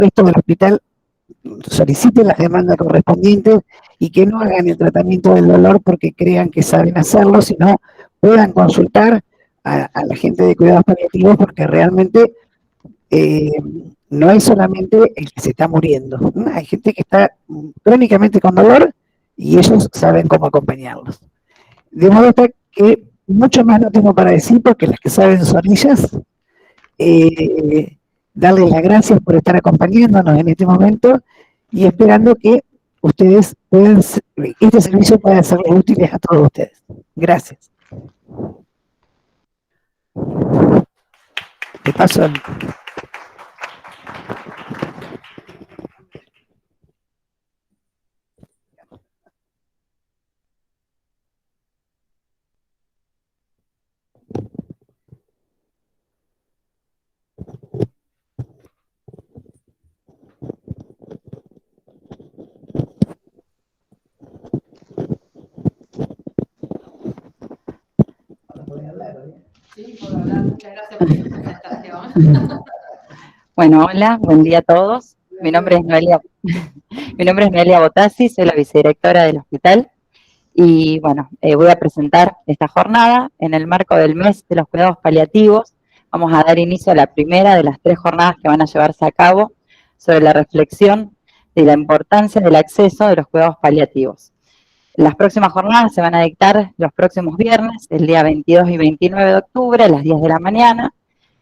resto del hospital soliciten las demandas correspondientes y que no hagan el tratamiento del dolor porque crean que saben hacerlo, sino puedan consultar a la gente de cuidados paliativos porque realmente eh, no es solamente el que se está muriendo, ¿no? Hay gente que está crónicamente con dolor y ellos saben cómo acompañarlos. De modo que mucho más no tengo para decir porque las que saben son ellas. Darles las gracias por estar acompañándonos en este momento y esperando que ustedes puedan, este servicio pueda ser útil a todos ustedes. Gracias. Te paso el... Sí, puedo hablar. Muchas gracias por su presentación. Bueno, hola, buen día a todos. Mi nombre es Noelia Botassi, soy la vicedirectora del hospital y bueno, voy a presentar esta jornada en el marco del mes de los cuidados paliativos. Vamos a dar inicio a la primera de las 3 jornadas que van a llevarse a cabo sobre la reflexión de la importancia del acceso de los cuidados paliativos. Las próximas jornadas se van a dictar los próximos viernes, el día 22 y 29 de octubre a las 10 de la mañana.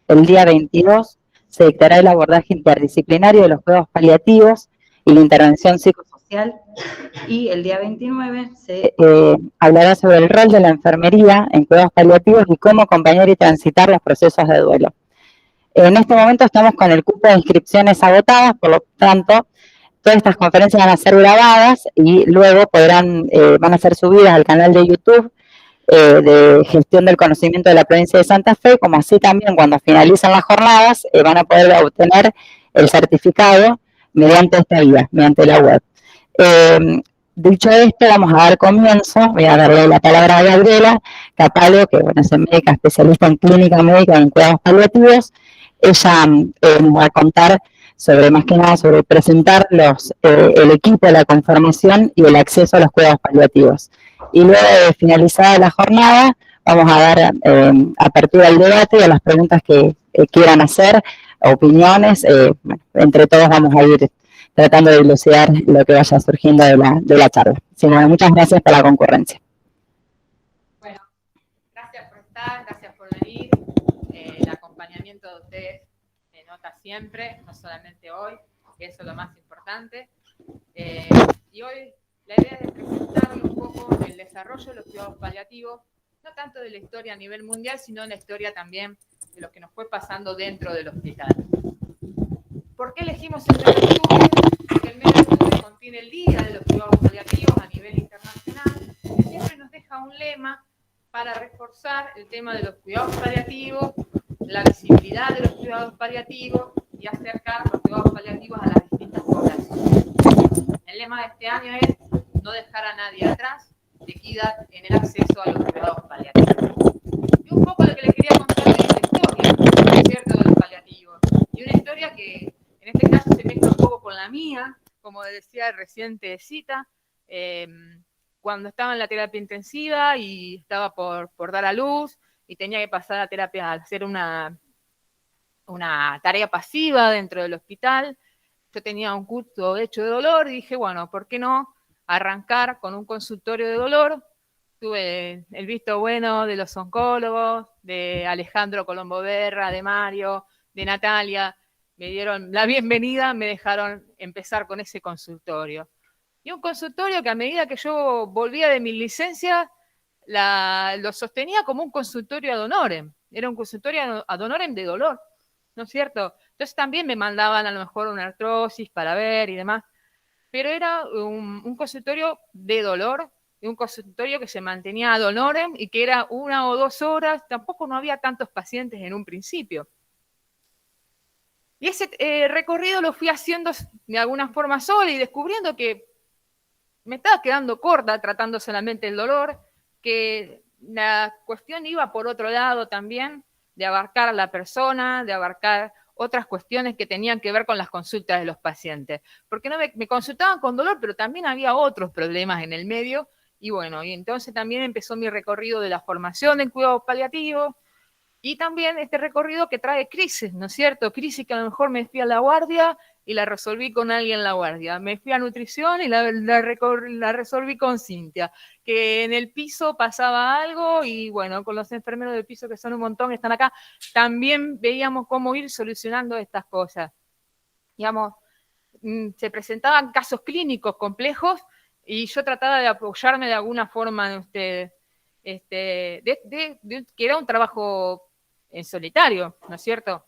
El día 22 se dictará el abordaje interdisciplinario de los cuidados paliativos y la intervención psicosocial. Y el día 29 se hablará sobre el rol de la enfermería en cuidados paliativos y cómo acompañar y transitar los procesos de duelo. En este momento estamos con el cupo de inscripciones agotadas, por lo tanto, todas estas conferencias van a ser grabadas y luego van a ser subidas al canal de YouTube de gestión del conocimiento de la provincia de Santa Fe, como así también cuando finalicen las jornadas van a poder obtener el certificado mediante esta vía, mediante la web. Dicho esto, vamos a dar comienzo, voy a darle la palabra a Gabriela Capalo, que bueno, es médica especialista en clínica médica en cuidados paliativos. Ella nos va a contar sobre, más que nada, sobre presentar el equipo, la conformación y el acceso a los cuidados paliativos. Y luego de finalizada la jornada, vamos a dar apertura al debate y a las preguntas que quieran hacer, opiniones, bueno, entre todos vamos a ir tratando de dilucidar lo que vaya surgiendo de la charla. Así que muchas gracias por la concurrencia. Bueno, gracias por estar, gracias por venir. El acompañamiento de ustedes se nota siempre, no solamente hoy, que eso es lo más importante. Y hoy la idea es presentarles un poco el desarrollo de los cuidados paliativos, no tanto de la historia a nivel mundial, sino en la historia también de lo que nos fue pasando dentro del hospital. ¿Por qué elegimos el mes de octubre? Porque el mes de octubre contiene el Día de los Cuidados Paliativos a nivel internacional, que siempre nos deja un lema para reforzar el tema de los cuidados paliativos, la visibilidad de los cuidados paliativos y acercar los cuidados paliativos a las distintas poblaciones. El lema de este año es no dejar a nadie atrás, equidad en el acceso a los cuidados paliativos. Y un poco lo que les quería contar de la historia, ¿no es cierto?, de los paliativos. Y una historia que en este caso se mezcla un poco con la mía, como decía reciente Cita, cuando estaba en la terapia intensiva y estaba por dar a luz y tenía que pasar a terapia, a hacer una tarea pasiva dentro del hospital. Yo tenía un curso hecho de dolor y dije, bueno, ¿por qué no arrancar con un consultorio de dolor? Tuve el visto bueno de los oncólogos, de Alejandro Colombo Berra, de Mario, de Natalia. Me dieron la bienvenida, me dejaron empezar con ese consultorio. Y un consultorio que a medida que yo volvía de mi licencia, lo sostenía como un consultorio ad honorem. Era un consultorio ad honorem de dolor, ¿no es cierto? Entonces también me mandaban a lo mejor una artrosis para ver y demás. Pero era un consultorio de dolor, un consultorio que se mantenía ad honorem y que era 1 o 2 horas. Tampoco no había tantos pacientes en un principio. Y ese recorrido lo fui haciendo de alguna forma sola y descubriendo que me estaba quedando corta tratando solamente el dolor, que la cuestión iba por otro lado también, de abarcar a la persona, de abarcar otras cuestiones que tenían que ver con las consultas de los pacientes. Porque no me consultaban con dolor, pero también había otros problemas en el medio. Y bueno, y entonces también empezó mi recorrido de la formación en cuidados paliativos y también este recorrido que trae crisis, ¿no es cierto? Crisis que a lo mejor me fui a la guardia y la resolví con alguien en la guardia. Me fui a nutrición y la resolví con Cintia. Que en el piso pasaba algo y bueno, con los enfermeros del piso que son un montón, están acá, también veíamos cómo ir solucionando estas cosas. Digamos, se presentaban casos clínicos complejos y yo trataba de apoyarme de alguna forma en ustedes. Que era un trabajo en solitario, ¿no es cierto?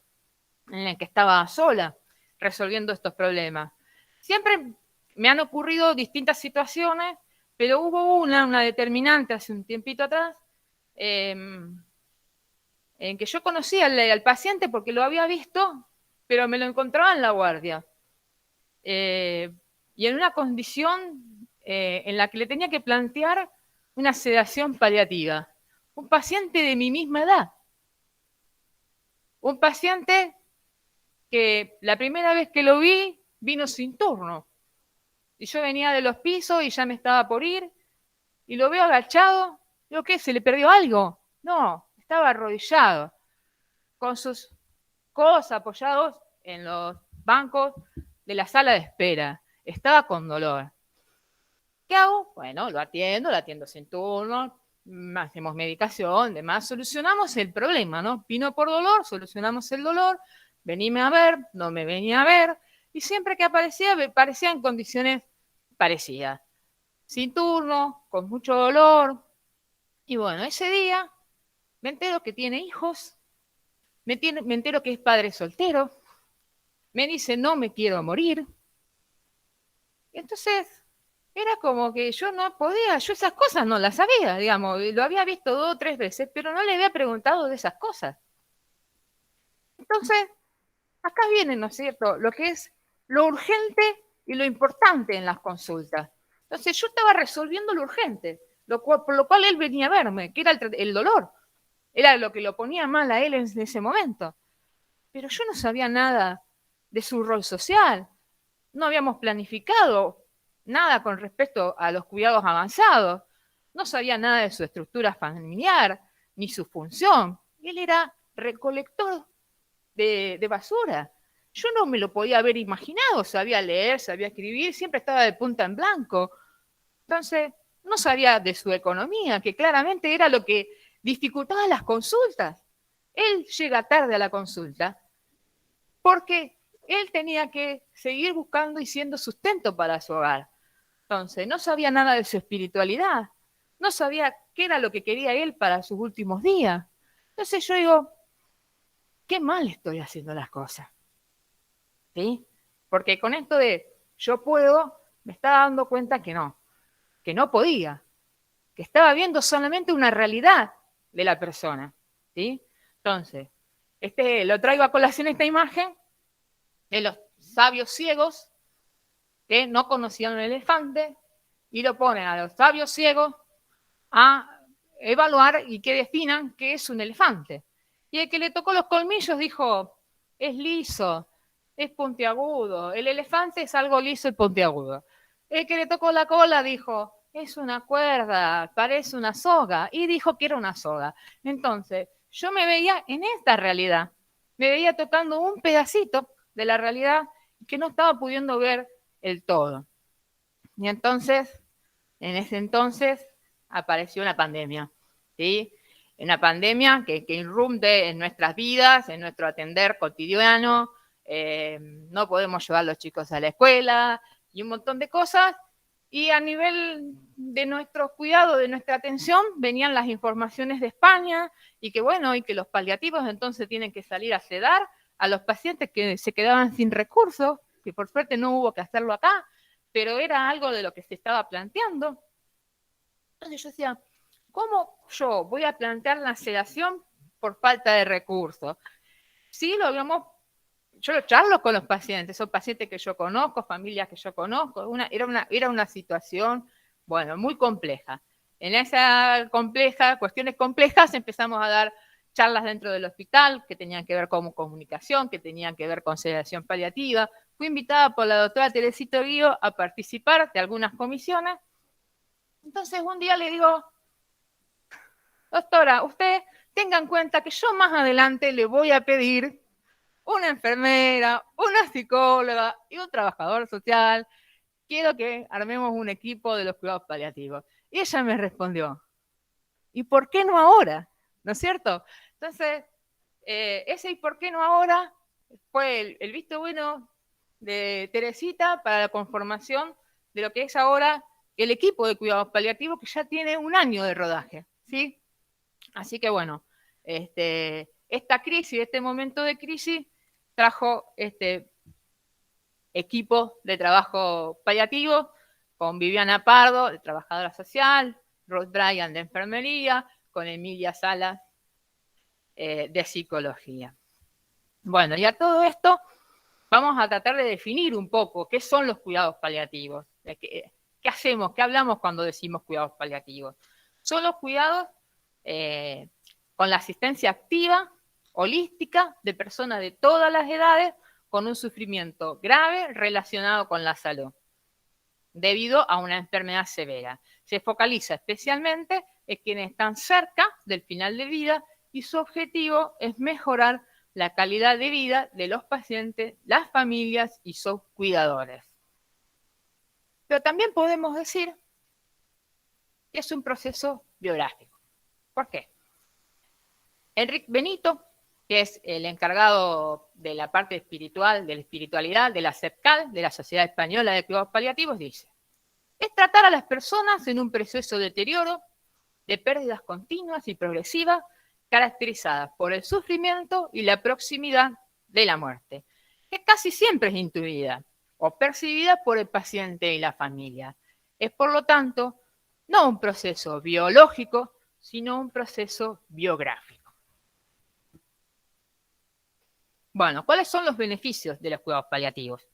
En el que estaba sola resolviendo estos problemas. Siempre me han ocurrido distintas situaciones, pero hubo una determinante hace un tiempito atrás, en que yo conocía al paciente porque lo había visto, pero me lo encontraba en la guardia. Y en una condición en la que le tenía que plantear una sedación paliativa. Un paciente de mi misma edad. Un paciente que la primera vez que lo vi, vino sin turno. Y yo venía de los pisos y ya me estaba por ir, y lo veo agachado. Digo, ¿qué? ¿Se le perdió algo? No, estaba arrodillado, con sus codos apoyados en los bancos de la sala de espera. Estaba con dolor. ¿Qué hago? Bueno, lo atiendo sin turno, hacemos medicación, demás, solucionamos el problema, ¿no? Vino por dolor, solucionamos el dolor, veníme a ver, no me venía a ver, y siempre que aparecía en condiciones parecidas. Sin turno, con mucho dolor. Y bueno, ese día me entero que tiene hijos, me entero que es padre soltero, me dice no me quiero morir. Entonces, era como que yo no podía, yo esas cosas no las sabía, digamos, lo había visto 2 o 3 veces, pero no le había preguntado de esas cosas. Entonces, acá viene, ¿no es cierto?, lo que es lo urgente y lo importante en las consultas. Entonces, yo estaba resolviendo lo urgente, por lo cual él venía a verme, que era el dolor, era lo que lo ponía mal a él en ese momento. Pero yo no sabía nada de su rol social, no habíamos planificado nada con respecto a los cuidados avanzados, no sabía nada de su estructura familiar, ni su función. Él era recolector de basura. Yo no me lo podía haber imaginado, sabía leer, sabía escribir, siempre estaba de punta en blanco. Entonces, no sabía de su economía, que claramente era lo que dificultaba las consultas. Él llega tarde a la consulta porque él tenía que seguir buscando y siendo sustento para su hogar. Entonces, no sabía nada de su espiritualidad, no sabía qué era lo que quería él para sus últimos días. Entonces yo digo, qué mal estoy haciendo las cosas. ¿Sí? Porque con esto de yo puedo, me estaba dando cuenta que no podía, que estaba viendo solamente una realidad de la persona. ¿Sí? Entonces, lo traigo a colación esta imagen de los sabios ciegos que no conocían un elefante y lo ponen a los sabios ciegos a evaluar y que definan qué es un elefante. Y el que le tocó los colmillos dijo, es liso, es puntiagudo, el elefante es algo liso y puntiagudo. El que le tocó la cola dijo, es una cuerda, parece una soga, y dijo que era una soga. Entonces, yo me veía en esta realidad, me veía tocando un pedacito de la realidad que no estaba pudiendo ver el todo. Y entonces, en ese entonces, apareció una pandemia, ¿sí? Una pandemia que irrumpe en nuestras vidas, en nuestro atender cotidiano, no podemos llevar a los chicos a la escuela y un montón de cosas. Y a nivel de nuestro cuidado, de nuestra atención, venían las informaciones de España y que bueno, y que los paliativos entonces tienen que salir a sedar a los pacientes que se quedaban sin recursos, que por suerte no hubo que hacerlo acá, pero era algo de lo que se estaba planteando. Entonces yo decía, ¿cómo yo voy a plantear la sedación por falta de recursos? Sí, yo lo charlo con los pacientes, son pacientes que yo conozco, familias que yo conozco, era una situación, bueno, muy compleja. En esa cuestiones complejas empezamos a dar charlas dentro del hospital que tenían que ver con comunicación, que tenían que ver con sedación paliativa. Fui invitada por la doctora Teresita Guío a participar de algunas comisiones. Entonces un día le digo, doctora, usted tenga en cuenta que yo más adelante le voy a pedir una enfermera, una psicóloga y un trabajador social. Quiero que armemos un equipo de los cuidados paliativos. Y ella me respondió, ¿y por qué no ahora? ¿No es cierto? Entonces, ese ¿y por qué no ahora? Fue el visto bueno de Teresita para la conformación de lo que es ahora el equipo de cuidados paliativos, que ya tiene un año de rodaje, ¿sí? Así que bueno, esta crisis, este momento de crisis, trajo este equipo de trabajo paliativo con Viviana Pardo, de trabajadora social, Ruth Bryan, de enfermería, con Emilia Salas, de psicología. Bueno, y a todo esto vamos a tratar de definir un poco qué son los cuidados paliativos. ¿Qué hacemos? ¿Qué hablamos cuando decimos cuidados paliativos? Son los cuidados con la asistencia activa, holística, de personas de todas las edades con un sufrimiento grave relacionado con la salud, debido a una enfermedad severa. Se focaliza especialmente en quienes están cerca del final de vida y su objetivo es mejorar la calidad de vida de los pacientes, las familias y sus cuidadores. Pero también podemos decir que es un proceso biográfico. ¿Por qué? Enrique Benito, que es el encargado de la parte espiritual, de la espiritualidad, de la SEPCAL, de la Sociedad Española de Cuidados Paliativos, dice, es tratar a las personas en un proceso de deterioro, de pérdidas continuas y progresivas, caracterizadas por el sufrimiento y la proximidad de la muerte, que casi siempre es intuida o percibida por el paciente y la familia. Es, por lo tanto, no un proceso biológico, sino un proceso biográfico. Bueno, ¿cuáles son los beneficios de los cuidados paliativos?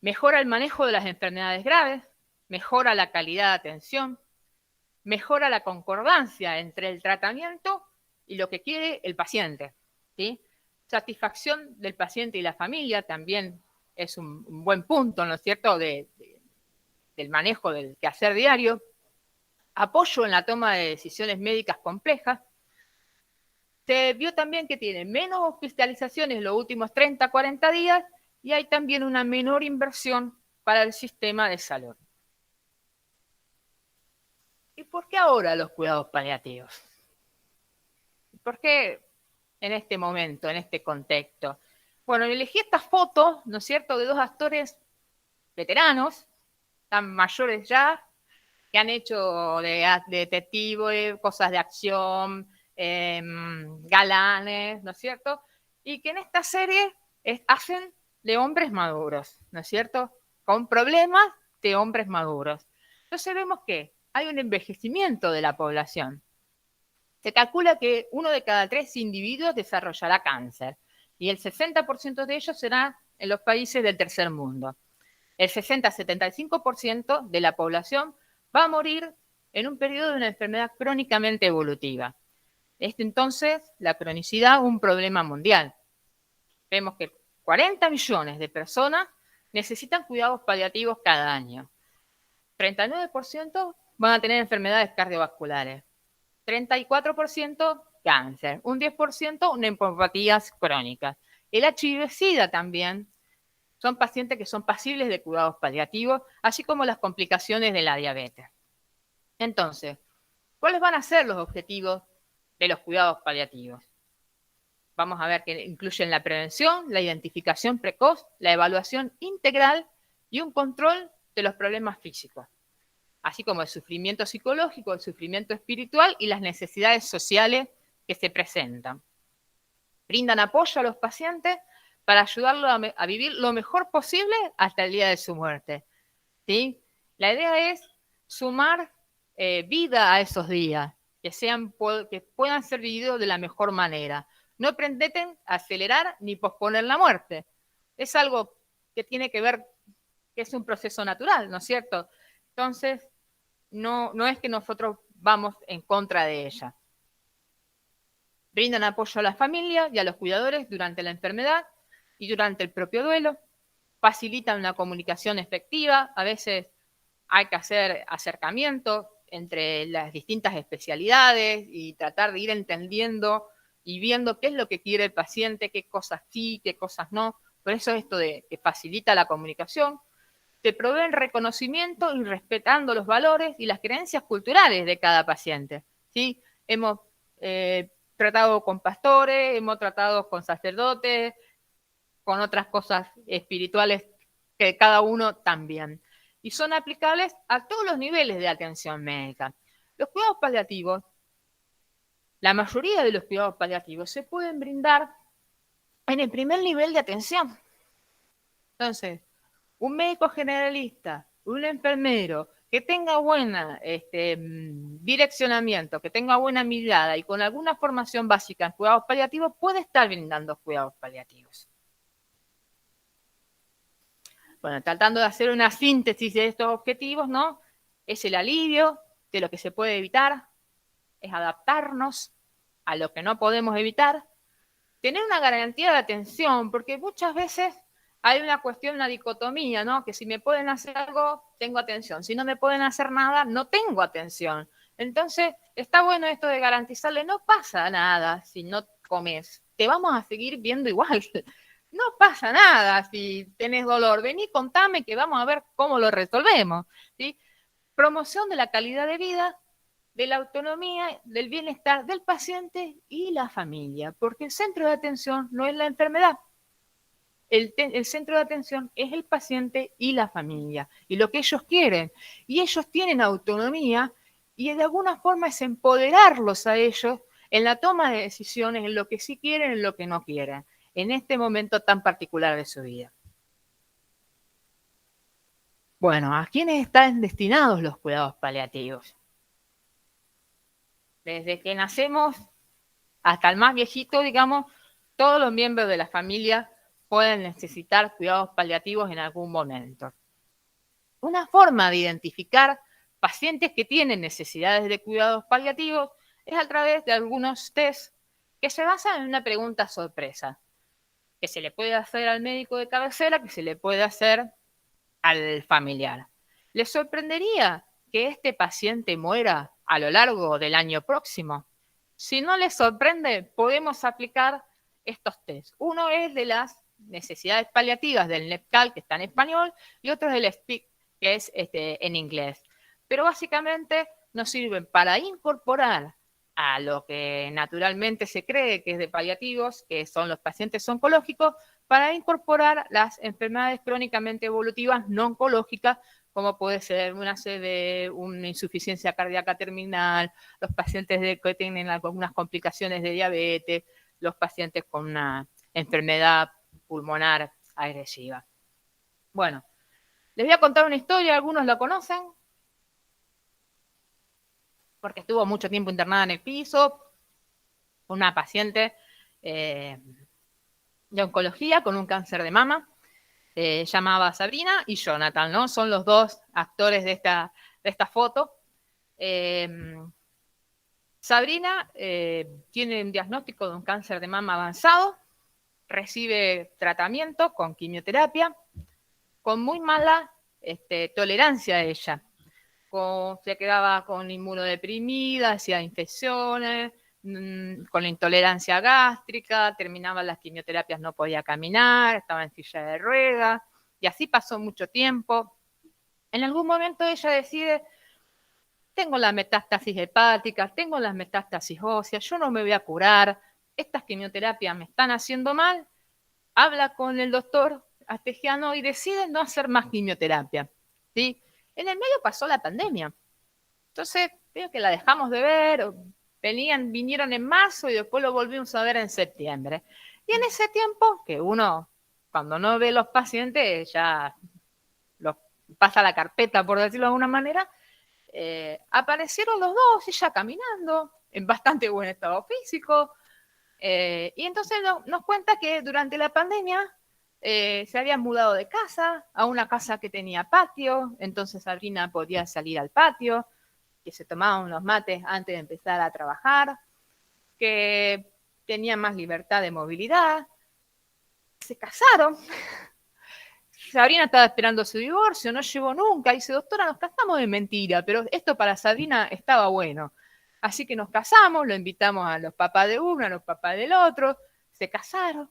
Mejora el manejo de las enfermedades graves, mejora la calidad de atención, mejora la concordancia entre el tratamiento y lo que quiere el paciente, ¿sí? Satisfacción del paciente y la familia también es un buen punto, ¿no es cierto?, del manejo del quehacer diario. Apoyo en la toma de decisiones médicas complejas. Se vio también que tiene menos hospitalizaciones en los últimos 30, 40 días y hay también una menor inversión para el sistema de salud. ¿Y por qué ahora los cuidados paliativos? ¿Por qué en este momento, en este contexto? Bueno, elegí estas fotos, ¿no es cierto?, de dos actores veteranos, tan mayores ya, que han hecho de detectives, cosas de acción, galanes, ¿no es cierto? Y que en esta serie hacen de hombres maduros, ¿no es cierto? Con problemas de hombres maduros. Entonces vemos que hay un envejecimiento de la población. Se calcula que 1 de cada 3 individuos desarrollará cáncer y el 60% de ellos será en los países del tercer mundo. El 60-75% de la población va a morir en un periodo de una enfermedad crónicamente evolutiva. Es entonces la cronicidad un problema mundial. Vemos que 40 millones de personas necesitan cuidados paliativos cada año. 39% van a tener enfermedades cardiovasculares, 34% cáncer, un 10% neumopatías crónicas. El HIV-Sida también son pacientes que son pasibles de cuidados paliativos, así como las complicaciones de la diabetes. Entonces, ¿cuáles van a ser los objetivos de los cuidados paliativos? Vamos a ver que incluyen la prevención, la identificación precoz, la evaluación integral y un control de los problemas físicos, así como el sufrimiento psicológico, el sufrimiento espiritual y las necesidades sociales que se presentan. Brindan apoyo a los pacientes para ayudarlos a vivir lo mejor posible hasta el día de su muerte, ¿sí? La idea es sumar vida a esos días, que puedan ser vividos de la mejor manera. No pretenden acelerar ni posponer la muerte. Es algo que tiene que ver, que es un proceso natural, ¿no es cierto? Entonces, no es que nosotros vamos en contra de ella. Brindan apoyo a la familia y a los cuidadores durante la enfermedad y durante el propio duelo. Facilitan una comunicación efectiva. A veces hay que hacer acercamiento entre las distintas especialidades y tratar de ir entendiendo y viendo qué es lo que quiere el paciente, qué cosas sí, qué cosas no. Por eso esto de que facilita la comunicación. Te proveen reconocimiento y respetando los valores y las creencias culturales de cada paciente, ¿sí? Hemos tratado con pastores, hemos tratado con sacerdotes, con otras cosas espirituales que cada uno también. Y son aplicables a todos los niveles de atención médica. Los cuidados paliativos, la mayoría de los cuidados paliativos se pueden brindar en el primer nivel de atención. Entonces, un médico generalista, un enfermero que tenga buena direccionamiento, que tenga buena mirada y con alguna formación básica en cuidados paliativos, puede estar brindando cuidados paliativos. Bueno, tratando de hacer una síntesis de estos objetivos, ¿no? Es el alivio de lo que se puede evitar, es adaptarnos a lo que no podemos evitar, tener una garantía de atención, porque muchas veces hay una cuestión, una dicotomía, ¿no? Que si me pueden hacer algo, tengo atención. Si no me pueden hacer nada, no tengo atención. Entonces, está bueno esto de garantizarle, no pasa nada si no comes. Te vamos a seguir viendo igual. No pasa nada si tenés dolor. Vení, contame que vamos a ver cómo lo resolvemos, ¿sí? Promoción de la calidad de vida, de la autonomía, del bienestar del paciente y la familia, porque el centro de atención no es la enfermedad. El centro de atención es el paciente y la familia, y lo que ellos quieren. Y ellos tienen autonomía, y de alguna forma es empoderarlos a ellos en la toma de decisiones, en lo que sí quieren, en lo que no quieren, en este momento tan particular de su vida. Bueno, ¿a quiénes están destinados los cuidados paliativos? Desde que nacemos hasta el más viejito, digamos, todos los miembros de la familia pueden necesitar cuidados paliativos en algún momento. Una forma de identificar pacientes que tienen necesidades de cuidados paliativos es a través de algunos test que se basan en una pregunta sorpresa, que se le puede hacer al médico de cabecera, que se le puede hacer al familiar. ¿Les sorprendería que este paciente muera a lo largo del año próximo? Si no les sorprende, podemos aplicar estos test. Uno es de las necesidades paliativas del NEPCAL, que está en español, y otro es del SPIC, que es en inglés. Pero básicamente nos sirven para incorporar a lo que naturalmente se cree que es de paliativos, que son los pacientes oncológicos, para incorporar las enfermedades crónicamente evolutivas no oncológicas, como puede ser una CD, una insuficiencia cardíaca terminal, los pacientes que tienen algunas complicaciones de diabetes, los pacientes con una enfermedad pulmonar agresiva. Bueno, les voy a contar una historia, algunos la conocen, porque estuvo mucho tiempo internada en el piso, una paciente de oncología con un cáncer de mama, llamaba Sabrina y Jonathan, ¿no? Son los dos actores de esta foto. Sabrina tiene un diagnóstico de un cáncer de mama avanzado, recibe tratamiento con quimioterapia, con muy mala tolerancia a ella. Se quedaba con inmunodeprimida, hacía infecciones, con la intolerancia gástrica, terminaba las quimioterapias, no podía caminar, estaba en silla de ruedas, y así pasó mucho tiempo. En algún momento ella decide, tengo la metástasis hepática, tengo las metástasis óseas, yo no me voy a curar, estas quimioterapias me están haciendo mal, habla con el doctor Astesiano y decide no hacer más quimioterapia, ¿sí? En el medio pasó la pandemia, entonces veo que la dejamos de ver, vinieron en marzo y después lo volvimos a ver en septiembre. Y en ese tiempo, que uno cuando no ve los pacientes ya los pasa a la carpeta, por decirlo de alguna manera, aparecieron los dos, ella caminando, en bastante buen estado físico, y entonces nos cuenta que durante la pandemia se habían mudado de casa a una casa que tenía patio, entonces Sabrina podía salir al patio, que se tomaban unos mates antes de empezar a trabajar, que tenían más libertad de movilidad, se casaron. Sabrina estaba esperando su divorcio, no llegó nunca. Dice, doctora, nos casamos de mentira, pero esto para Sabrina estaba bueno. Así que nos casamos, lo invitamos a los papás de uno, a los papás del otro, se casaron.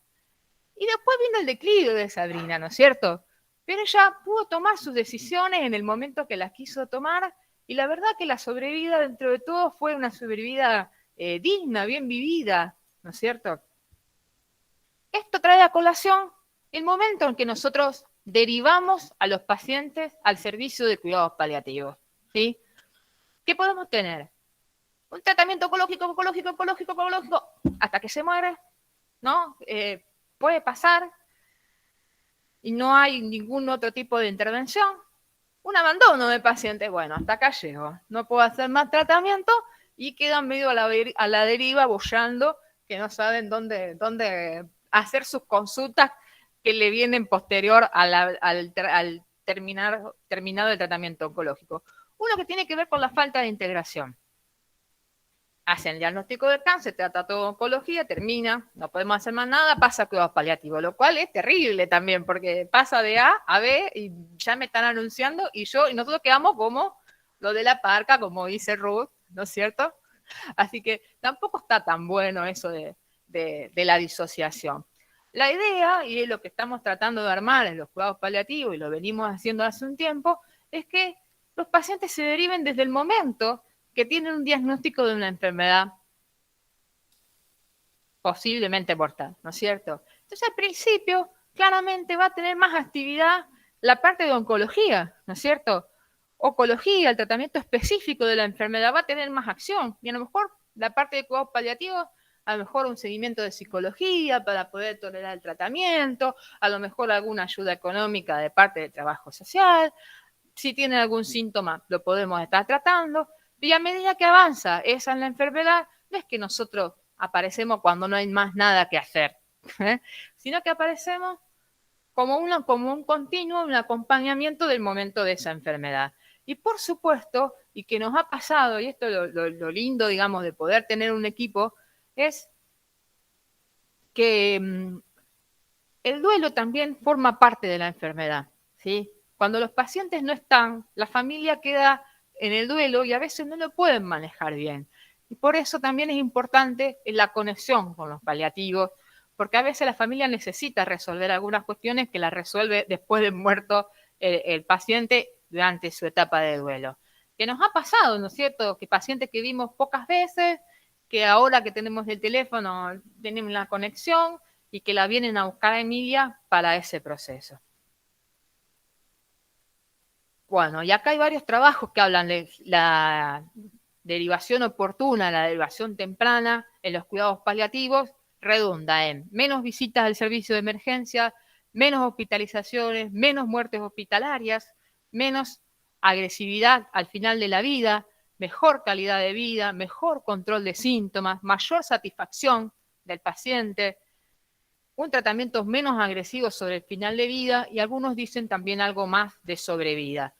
Y después vino el declive de Sabrina, ¿no es cierto? Pero ella pudo tomar sus decisiones en el momento que las quiso tomar, y la verdad que la sobrevida dentro de todo fue una sobrevida digna, bien vivida, ¿no es cierto? Esto trae a colación el momento en que nosotros derivamos a los pacientes al servicio de cuidados paliativos, ¿sí? ¿Qué podemos tener? Un tratamiento oncológico, hasta que se muere, ¿no? Puede pasar y no hay ningún otro tipo de intervención. Un abandono de paciente, bueno, hasta acá llego, no puedo hacer más tratamiento y quedan medio a la deriva boyando, que no saben dónde hacer sus consultas que le vienen posterior al terminado el tratamiento oncológico. Uno que tiene que ver con la falta de integración. Hacen el diagnóstico del cáncer, trata todo oncología, termina, no podemos hacer más nada, pasa a cuidados paliativos, lo cual es terrible también, porque pasa de A a B y ya me están anunciando y nosotros quedamos como lo de la parca, como dice Ruth, ¿no es cierto? Así que tampoco está tan bueno eso de la disociación. La idea, y es lo que estamos tratando de armar en los cuidados paliativos, y lo venimos haciendo hace un tiempo, es que los pacientes se deriven desde el momento que tienen un diagnóstico de una enfermedad posiblemente mortal, ¿no es cierto? Entonces, al principio, claramente va a tener más actividad la parte de oncología, ¿no es cierto? Oncología, el tratamiento específico de la enfermedad va a tener más acción, y a lo mejor la parte de cuidados paliativos, a lo mejor un seguimiento de psicología para poder tolerar el tratamiento, a lo mejor alguna ayuda económica de parte del trabajo social, si tienen algún síntoma lo podemos estar tratando, y a medida que avanza esa en la enfermedad, no es que nosotros aparecemos cuando no hay más nada que hacer, sino que aparecemos como un continuo, un acompañamiento del momento de esa enfermedad. Y por supuesto, y que nos ha pasado, y esto es lo lindo, digamos, de poder tener un equipo, es que el duelo también forma parte de la enfermedad, ¿sí? Cuando los pacientes no están, la familia queda en el duelo y a veces no lo pueden manejar bien. Y por eso también es importante la conexión con los paliativos, porque a veces la familia necesita resolver algunas cuestiones que las resuelve después de muerto el paciente durante su etapa de duelo. Que nos ha pasado, ¿no es cierto?, que pacientes que vimos pocas veces, que ahora que tenemos el teléfono, tenemos la conexión y que la vienen a buscar a Emilia para ese proceso. Bueno, y acá hay varios trabajos que hablan de la derivación oportuna, la derivación temprana en los cuidados paliativos, redunda en menos visitas al servicio de emergencia, menos hospitalizaciones, menos muertes hospitalarias, menos agresividad al final de la vida, mejor calidad de vida, mejor control de síntomas, mayor satisfacción del paciente, un tratamiento menos agresivo sobre el final de vida y algunos dicen también algo más de sobrevida.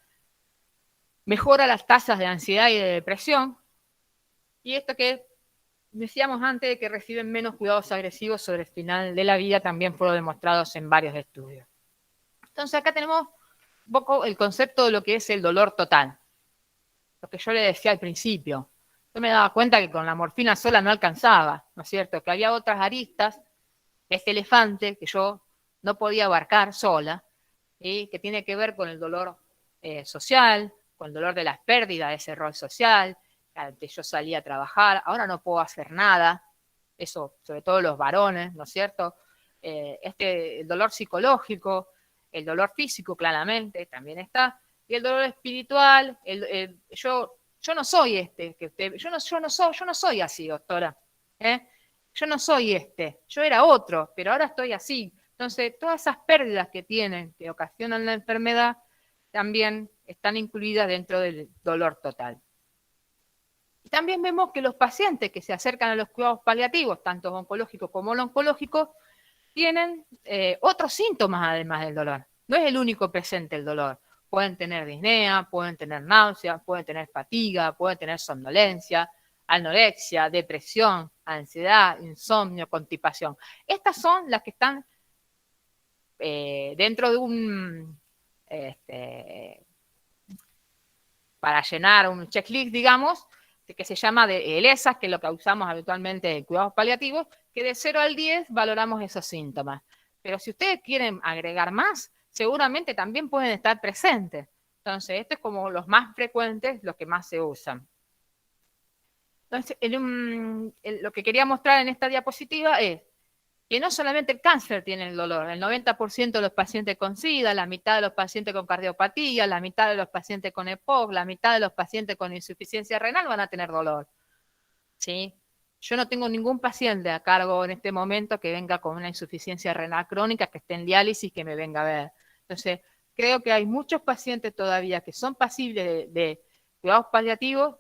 Mejora las tasas de ansiedad y de depresión, y esto que decíamos antes de que reciben menos cuidados agresivos sobre el final de la vida también fueron demostrados en varios estudios. Entonces acá tenemos un poco el concepto de lo que es el dolor total, lo que yo le decía al principio. Yo me daba cuenta que con la morfina sola no alcanzaba, ¿no es cierto? Que había otras aristas, este elefante que yo no podía abarcar sola, y que tiene que ver con el dolor social, con el dolor de las pérdidas de ese rol social. Antes yo salía a trabajar, ahora no puedo hacer nada, eso sobre todo los varones, ¿no es cierto? El dolor psicológico, el dolor físico claramente también está, y el dolor espiritual, yo no soy yo no soy así, doctora, yo no soy yo era otro, pero ahora estoy así. Entonces, todas esas pérdidas que tienen, que ocasionan la enfermedad, también están incluidas dentro del dolor total. Y también vemos que los pacientes que se acercan a los cuidados paliativos, tanto oncológicos como no oncológicos, tienen otros síntomas además del dolor. No es el único presente el dolor. Pueden tener disnea, pueden tener náuseas, pueden tener fatiga, pueden tener somnolencia. anorexia, depresión, ansiedad, insomnio, constipación. Estas son las que están dentro de un, para llenar un checklist, digamos, que se llama el ESAS, que es lo que usamos habitualmente en cuidados paliativos, que de 0 al 10 valoramos esos síntomas. Pero si ustedes quieren agregar más, seguramente también pueden estar presentes. Entonces, esto es como los más frecuentes, los que más se usan. Entonces, lo que quería mostrar en esta diapositiva es que no solamente el cáncer tiene el dolor, el 90% de los pacientes con SIDA, la mitad de los pacientes con cardiopatía, la mitad de los pacientes con EPOC, la mitad de los pacientes con insuficiencia renal van a tener dolor. ¿Sí? Yo no tengo ningún paciente a cargo en este momento que venga con una insuficiencia renal crónica, que esté en diálisis, que me venga a ver. Entonces, creo que hay muchos pacientes todavía que son pasibles de cuidados paliativos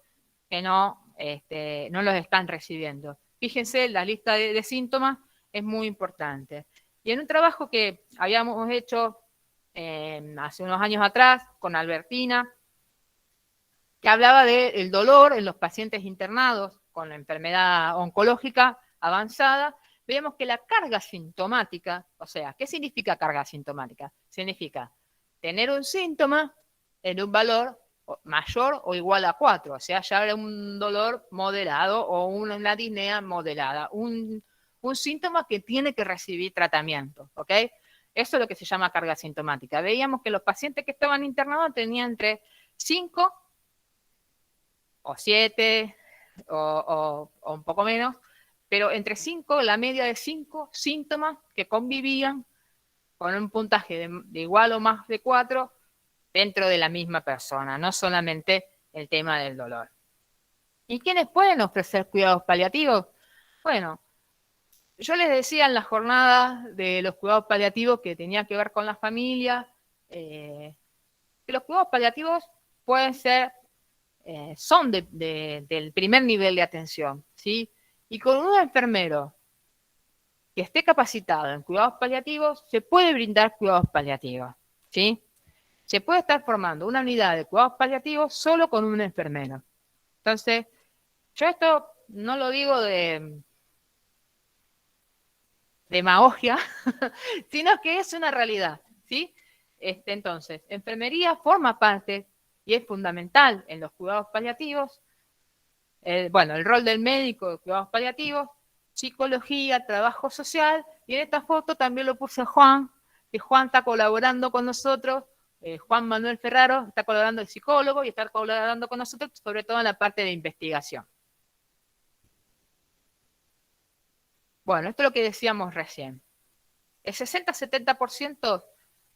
que no los están recibiendo. Fíjense, la lista de síntomas es muy importante. Y en un trabajo que habíamos hecho hace unos años atrás con Albertina, que hablaba del dolor en los pacientes internados con la enfermedad oncológica avanzada, veíamos que la carga sintomática, o sea, ¿qué significa carga sintomática? Significa tener un síntoma en un valor mayor o igual a 4, o sea, ya un dolor moderado o una disnea moderada, un síntoma que tiene que recibir tratamiento, ¿ok? Eso es lo que se llama carga sintomática. Veíamos que los pacientes que estaban internados tenían entre 5 o 7 o un poco menos, pero entre 5, la media de 5 síntomas que convivían con un puntaje de igual o más de 4 dentro de la misma persona, no solamente el tema del dolor. ¿Y quiénes pueden ofrecer cuidados paliativos? Bueno, yo les decía en la jornada de los cuidados paliativos que tenía que ver con la familia, que los cuidados paliativos pueden ser, son del primer nivel de atención, ¿sí? Y con un enfermero que esté capacitado en cuidados paliativos, se puede brindar cuidados paliativos, ¿sí? Se puede estar formando una unidad de cuidados paliativos solo con un enfermero. Entonces, yo esto no lo digo de demagogia, sino que es una realidad, ¿sí? Entonces, enfermería forma parte y es fundamental en los cuidados paliativos. Bueno, el rol del médico de cuidados paliativos, psicología, trabajo social, y en esta foto también lo puse a Juan, que Juan está colaborando con nosotros, Juan Manuel Ferraro está colaborando, el psicólogo, y está colaborando con nosotros, sobre todo en la parte de investigación. Bueno, esto es lo que decíamos recién. El 60-70%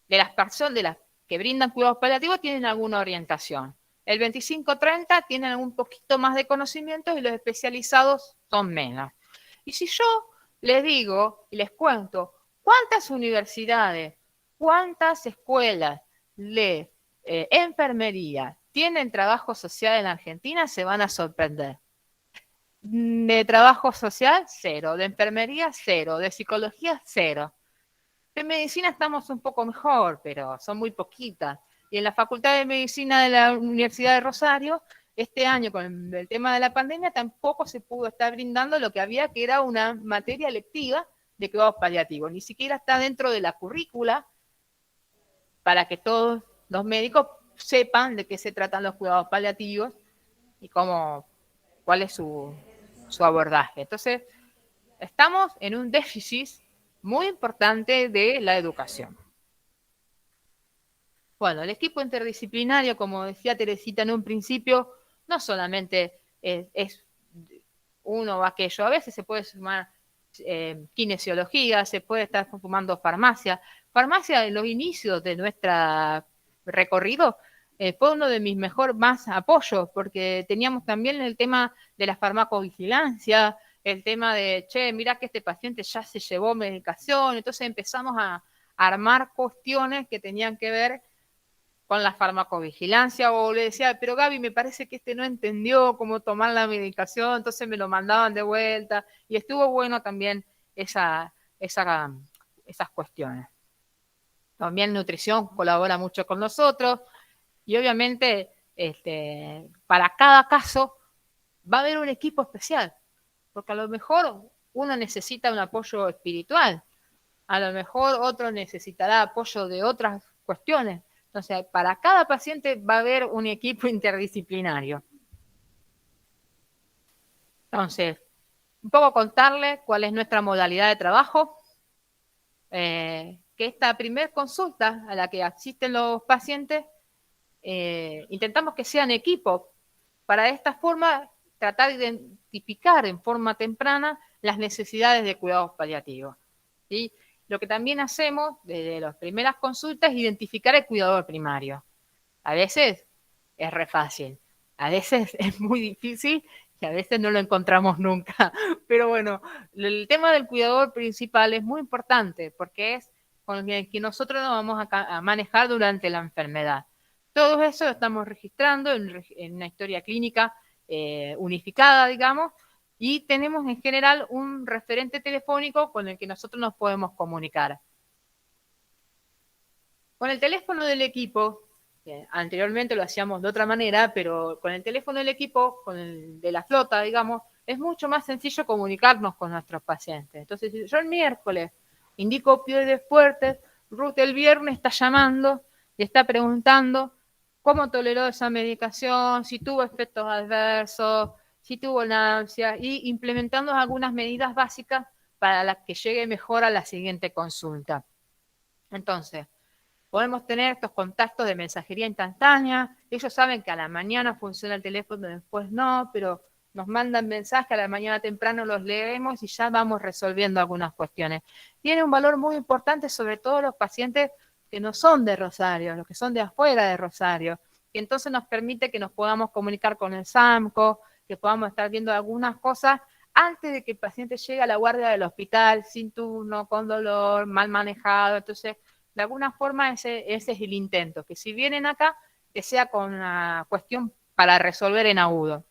de las personas que brindan cuidados paliativos tienen alguna orientación. El 25-30% tienen un poquito más de conocimientos y los especializados son menos. Y si yo les digo y les cuento cuántas universidades, cuántas escuelas de enfermería tienen trabajo social en Argentina, se van a sorprender. De trabajo social, 0. De enfermería, 0. De psicología, 0. De medicina estamos un poco mejor, pero son muy poquitas. Y en la Facultad de Medicina de la Universidad de Rosario, este año con el tema de la pandemia, tampoco se pudo estar brindando lo que había, que era una materia electiva de cuidados paliativos. Ni siquiera está dentro de la currícula para que todos los médicos sepan de qué se tratan los cuidados paliativos y cuál es su abordaje. Entonces, estamos en un déficit muy importante de la educación. Bueno, el equipo interdisciplinario, como decía Teresita en un principio, no solamente es uno o aquello, a veces se puede sumar kinesiología, se puede estar sumando farmacia. Farmacia en los inicios de nuestro recorrido fue uno de mis más apoyos, porque teníamos también el tema de la farmacovigilancia, el tema de, mira que este paciente ya se llevó medicación, entonces empezamos a armar cuestiones que tenían que ver con la farmacovigilancia, o le decía, pero Gaby, me parece que no entendió cómo tomar la medicación, entonces me lo mandaban de vuelta, y estuvo bueno también esas cuestiones. También nutrición colabora mucho con nosotros, y obviamente para cada caso va a haber un equipo especial, porque a lo mejor uno necesita un apoyo espiritual, a lo mejor otro necesitará apoyo de otras cuestiones. Entonces, para cada paciente va a haber un equipo interdisciplinario. Entonces, un poco contarle cuál es nuestra modalidad de trabajo, que esta primer consulta a la que asisten los pacientes, intentamos que sean equipo, para de esta forma tratar de identificar en forma temprana las necesidades de cuidados paliativos. ¿Sí? Lo que también hacemos desde las primeras consultas es identificar el cuidador primario. A veces es re fácil, a veces es muy difícil y a veces no lo encontramos nunca. Pero bueno, el tema del cuidador principal es muy importante porque es con el que nosotros nos vamos a manejar durante la enfermedad. Todo eso lo estamos registrando en una historia clínica unificada, digamos, y tenemos en general un referente telefónico con el que nosotros nos podemos comunicar. Con el teléfono del equipo, anteriormente lo hacíamos de otra manera, pero con el teléfono del equipo, con el de la flota, digamos, es mucho más sencillo comunicarnos con nuestros pacientes. Entonces, si yo el miércoles indico opioides fuertes, Ruth el viernes está llamando y está preguntando cómo toleró esa medicación, si tuvo efectos adversos, si tuvo náuseas, y implementando algunas medidas básicas para las que llegue mejor a la siguiente consulta. Entonces, podemos tener estos contactos de mensajería instantánea. Ellos saben que a la mañana funciona el teléfono, después no, pero nos mandan mensajes, a la mañana temprano los leemos y ya vamos resolviendo algunas cuestiones. Tiene un valor muy importante, sobre todo los pacientes que no son de Rosario, los que son de afuera de Rosario, que entonces nos permite que nos podamos comunicar con el SAMCO, que podamos estar viendo algunas cosas antes de que el paciente llegue a la guardia del hospital, sin turno, con dolor, mal manejado. Entonces, de alguna forma ese es el intento, que si vienen acá, que sea con una cuestión para resolver en agudo.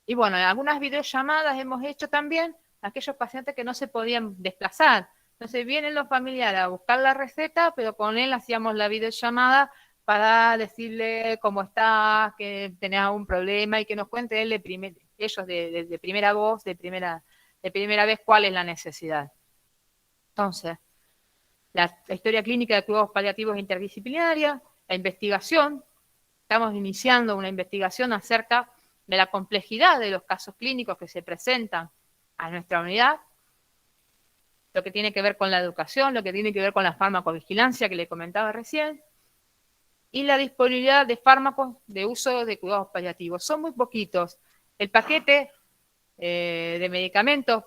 Y bueno, en algunas videollamadas hemos hecho también a aquellos pacientes que no se podían desplazar. Entonces vienen los familiares a buscar la receta, pero con él hacíamos la videollamada para decirle cómo está, que tenés algún problema y que nos cuente él ellos de primera voz, de primera vez cuál es la necesidad. Entonces, la historia clínica de cuidados paliativos interdisciplinaria, la investigación. Estamos iniciando una investigación acerca de la complejidad de los casos clínicos que se presentan a nuestra unidad, lo que tiene que ver con la educación, lo que tiene que ver con la farmacovigilancia que le comentaba recién, y la disponibilidad de fármacos de uso de cuidados paliativos. Son muy poquitos. El paquete de medicamentos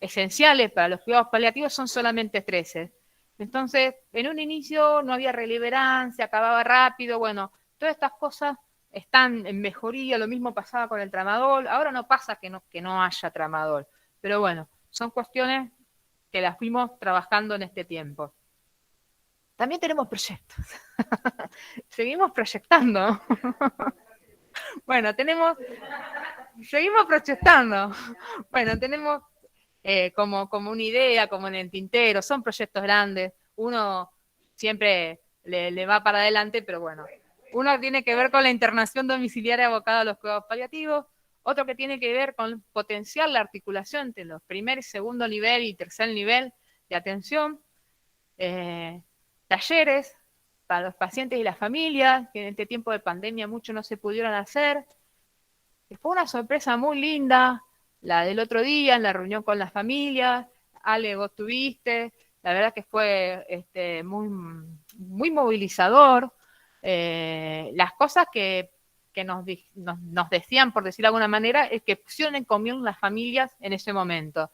esenciales para los cuidados paliativos son solamente 13. Entonces, en un inicio no había releverancia, acababa rápido, bueno, todas estas cosas están en mejoría, lo mismo pasaba con el tramadol, ahora no pasa que no haya tramadol, pero bueno, son cuestiones que las fuimos trabajando en este tiempo. También tenemos proyectos, seguimos proyectando. Bueno, seguimos proyectando. Bueno, tenemos como una idea, como en el tintero, son proyectos grandes, uno siempre le va para adelante, pero bueno, uno tiene que ver con la internación domiciliaria abocada a los cuidados paliativos, otro que tiene que ver con potenciar la articulación entre los primer, segundo nivel y tercer nivel de atención, talleres para los pacientes y las familias, que en este tiempo de pandemia mucho no se pudieron hacer. Fue una sorpresa muy linda, la del otro día, en la reunión con las familias. Ale, vos tuviste, la verdad que fue muy, muy movilizador. Las cosas que nos decían, por decirlo de alguna manera, es que pusieron en común las familias en ese momento.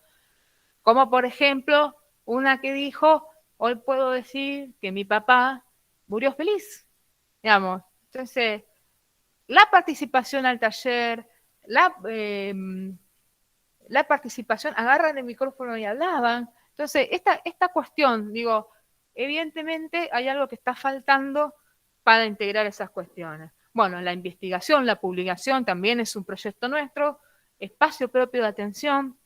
Como por ejemplo, una que dijo, hoy puedo decir que mi papá murió feliz, digamos. Entonces, la participación al taller, la participación, agarran el micrófono y hablaban. Entonces, esta cuestión, digo, evidentemente hay algo que está faltando para integrar esas cuestiones. Bueno, la investigación, la publicación también es un proyecto nuestro, espacio propio de atención.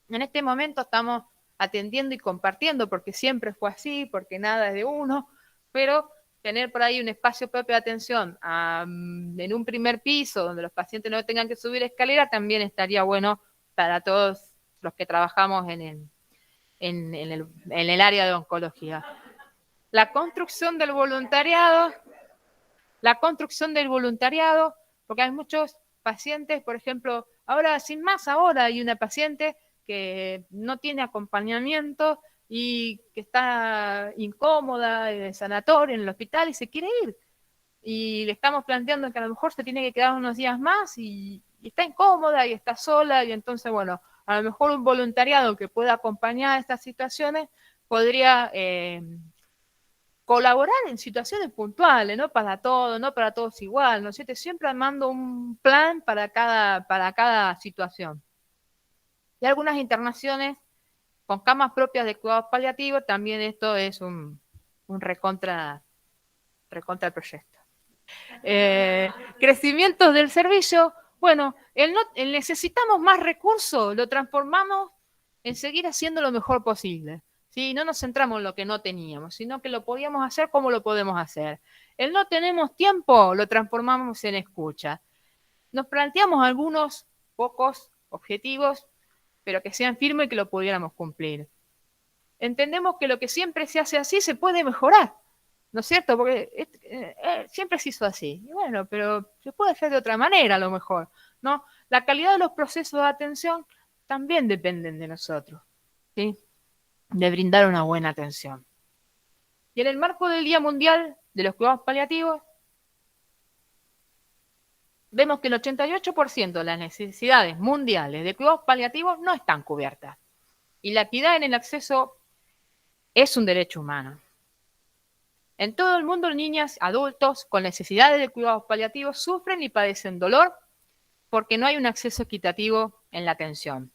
En este momento estamos atendiendo y compartiendo, porque siempre fue así, porque nada es de uno, pero tener por ahí un espacio propio de atención en un primer piso donde los pacientes no tengan que subir escalera, también estaría bueno para todos los que trabajamos en el área de oncología. La construcción del voluntariado, porque hay muchos pacientes, por ejemplo, ahora hay una paciente que no tiene acompañamiento y que está incómoda en el sanatorio, en el hospital, y se quiere ir. Y le estamos planteando que a lo mejor se tiene que quedar unos días más y está incómoda y está sola, y entonces, bueno, a lo mejor un voluntariado que pueda acompañar estas situaciones podría colaborar en situaciones puntuales, no para todos, no para todos igual, ¿no es cierto? Siempre armando un plan para cada situación. Y algunas internaciones con camas propias de cuidados paliativos, también esto es un recontra el proyecto. Crecimiento del servicio, bueno, el necesitamos más recursos, lo transformamos en seguir haciendo lo mejor posible. ¿Sí? No nos centramos en lo que no teníamos, sino que lo podíamos hacer como lo podemos hacer. El no tenemos tiempo, lo transformamos en escucha. Nos planteamos algunos pocos objetivos, pero que sean firmes y que lo pudiéramos cumplir. Entendemos que lo que siempre se hace así se puede mejorar, ¿no es cierto? Porque siempre se hizo así. Y bueno, pero se puede hacer de otra manera a lo mejor, ¿no? La calidad de los procesos de atención también dependen de nosotros, ¿sí? De brindar una buena atención. Y en el marco del Día Mundial de los Cuidados Paliativos, vemos que el 88% de las necesidades mundiales de cuidados paliativos no están cubiertas. Y la equidad en el acceso es un derecho humano. En todo el mundo, niñas, adultos con necesidades de cuidados paliativos sufren y padecen dolor porque no hay un acceso equitativo en la atención.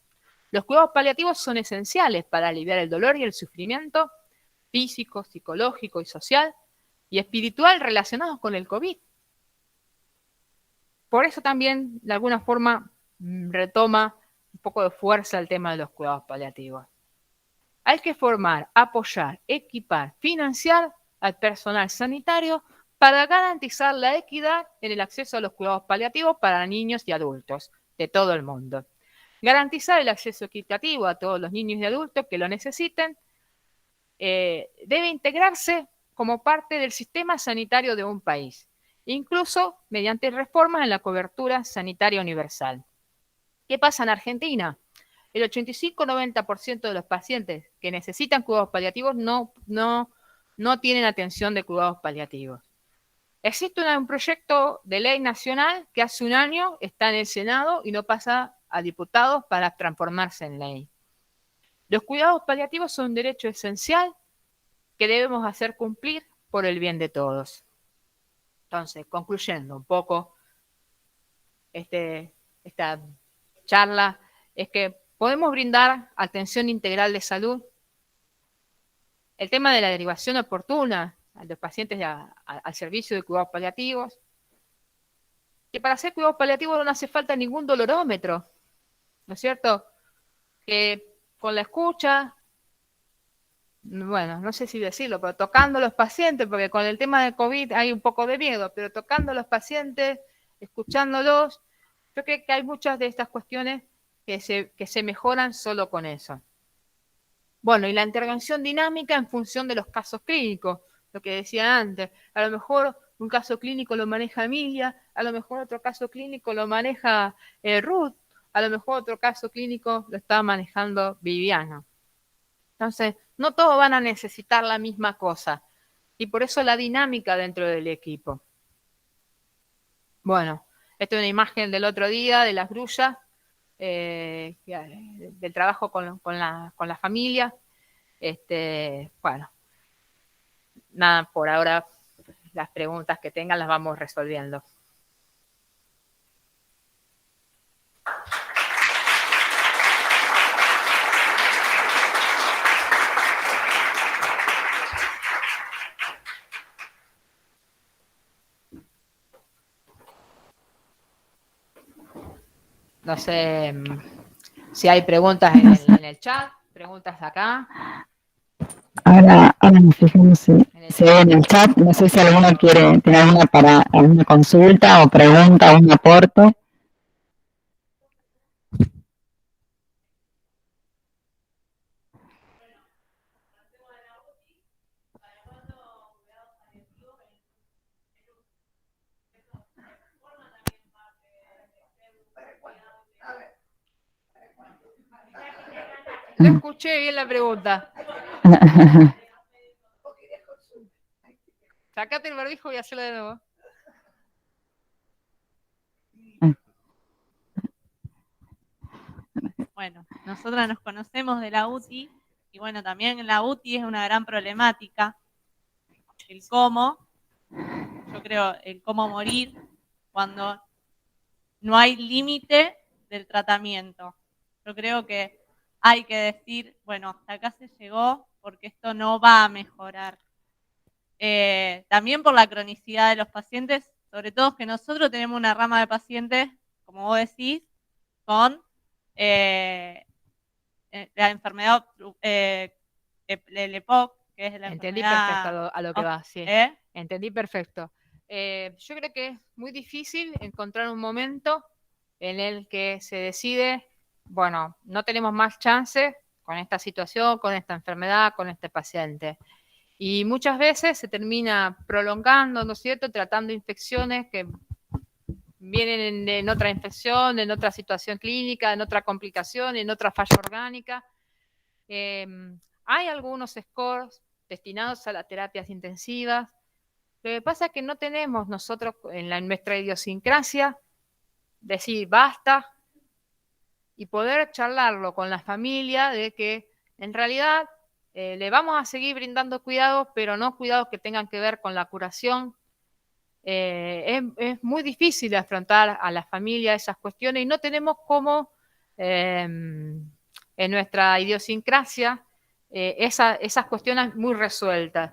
Los cuidados paliativos son esenciales para aliviar el dolor y el sufrimiento físico, psicológico y social y espiritual relacionados con el COVID. Por eso también, de alguna forma, retoma un poco de fuerza el tema de los cuidados paliativos. Hay que formar, apoyar, equipar, financiar al personal sanitario para garantizar la equidad en el acceso a los cuidados paliativos para niños y adultos de todo el mundo. Garantizar el acceso equitativo a todos los niños y adultos que lo necesiten debe integrarse como parte del sistema sanitario de un país, incluso mediante reformas en la cobertura sanitaria universal. ¿Qué pasa en Argentina? El 85-90% de los pacientes que necesitan cuidados paliativos no tienen atención de cuidados paliativos. Existe un proyecto de ley nacional que hace un año está en el Senado y no pasa a diputados para transformarse en ley. Los cuidados paliativos son un derecho esencial que debemos hacer cumplir por el bien de todos. Entonces, concluyendo un poco esta charla, es que podemos brindar atención integral de salud. El tema de la derivación oportuna a los pacientes al servicio de cuidados paliativos. Que para hacer cuidados paliativos no hace falta ningún dolorómetro, ¿no es cierto? Que con la escucha, bueno, no sé si decirlo, pero tocando a los pacientes, porque con el tema del COVID hay un poco de miedo, pero tocando a los pacientes, escuchándolos, yo creo que hay muchas de estas cuestiones que se mejoran solo con eso. Bueno, y la intervención dinámica en función de los casos clínicos, lo que decía antes. A lo mejor un caso clínico lo maneja Emilia, a lo mejor otro caso clínico lo maneja Ruth, a lo mejor otro caso clínico lo está manejando Viviana. Entonces, no todos van a necesitar la misma cosa, y por eso la dinámica dentro del equipo. Bueno, esta es una imagen del otro día de las grullas, del trabajo con la familia. Bueno, nada, por ahora las preguntas que tengan las vamos resolviendo. No sé si hay preguntas en el chat, preguntas acá. Ahora nos fijamos en se ve en el chat. No sé si alguno quiere tener alguna consulta o pregunta o un aporte. No escuché bien la pregunta. Sacate el barbijo y hacelo de nuevo. Bueno, nosotras nos conocemos de la UTI y bueno, también en la UTI es una gran problemática el cómo, yo creo, el cómo morir cuando no hay límite del tratamiento. Yo creo que hay que decir, bueno, hasta acá se llegó porque esto no va a mejorar. También por la cronicidad de los pacientes, sobre todo que nosotros tenemos una rama de pacientes, como vos decís, con la enfermedad el EPOC, que es la Entendí enfermedad... perfecto a lo que va, sí. Entendí perfecto. Yo creo que es muy difícil encontrar un momento en el que se decide, bueno, no tenemos más chance con esta situación, con esta enfermedad, con este paciente. Y muchas veces se termina prolongando, ¿no es cierto?, tratando infecciones que vienen en otra infección, en otra situación clínica, en otra complicación, en otra falla orgánica. Hay algunos scores destinados a las terapias intensivas. Lo que pasa es que no tenemos nosotros en nuestra idiosincrasia decir basta y poder charlarlo con la familia de que en realidad le vamos a seguir brindando cuidados, pero no cuidados que tengan que ver con la curación. Es muy difícil afrontar a la familia esas cuestiones y no tenemos cómo en nuestra idiosincrasia esas cuestiones muy resueltas.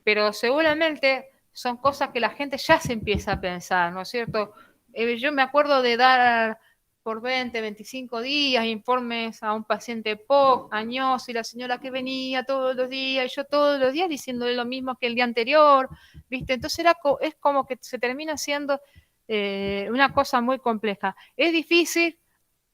Pero seguramente son cosas que la gente ya se empieza a pensar, ¿no es cierto? Yo me acuerdo de dar por 20, 25 días informes a un paciente POC, años, y la señora que venía todos los días, y yo todos los días diciéndole lo mismo que el día anterior, ¿viste? Entonces es como que se termina siendo una cosa muy compleja. Es difícil,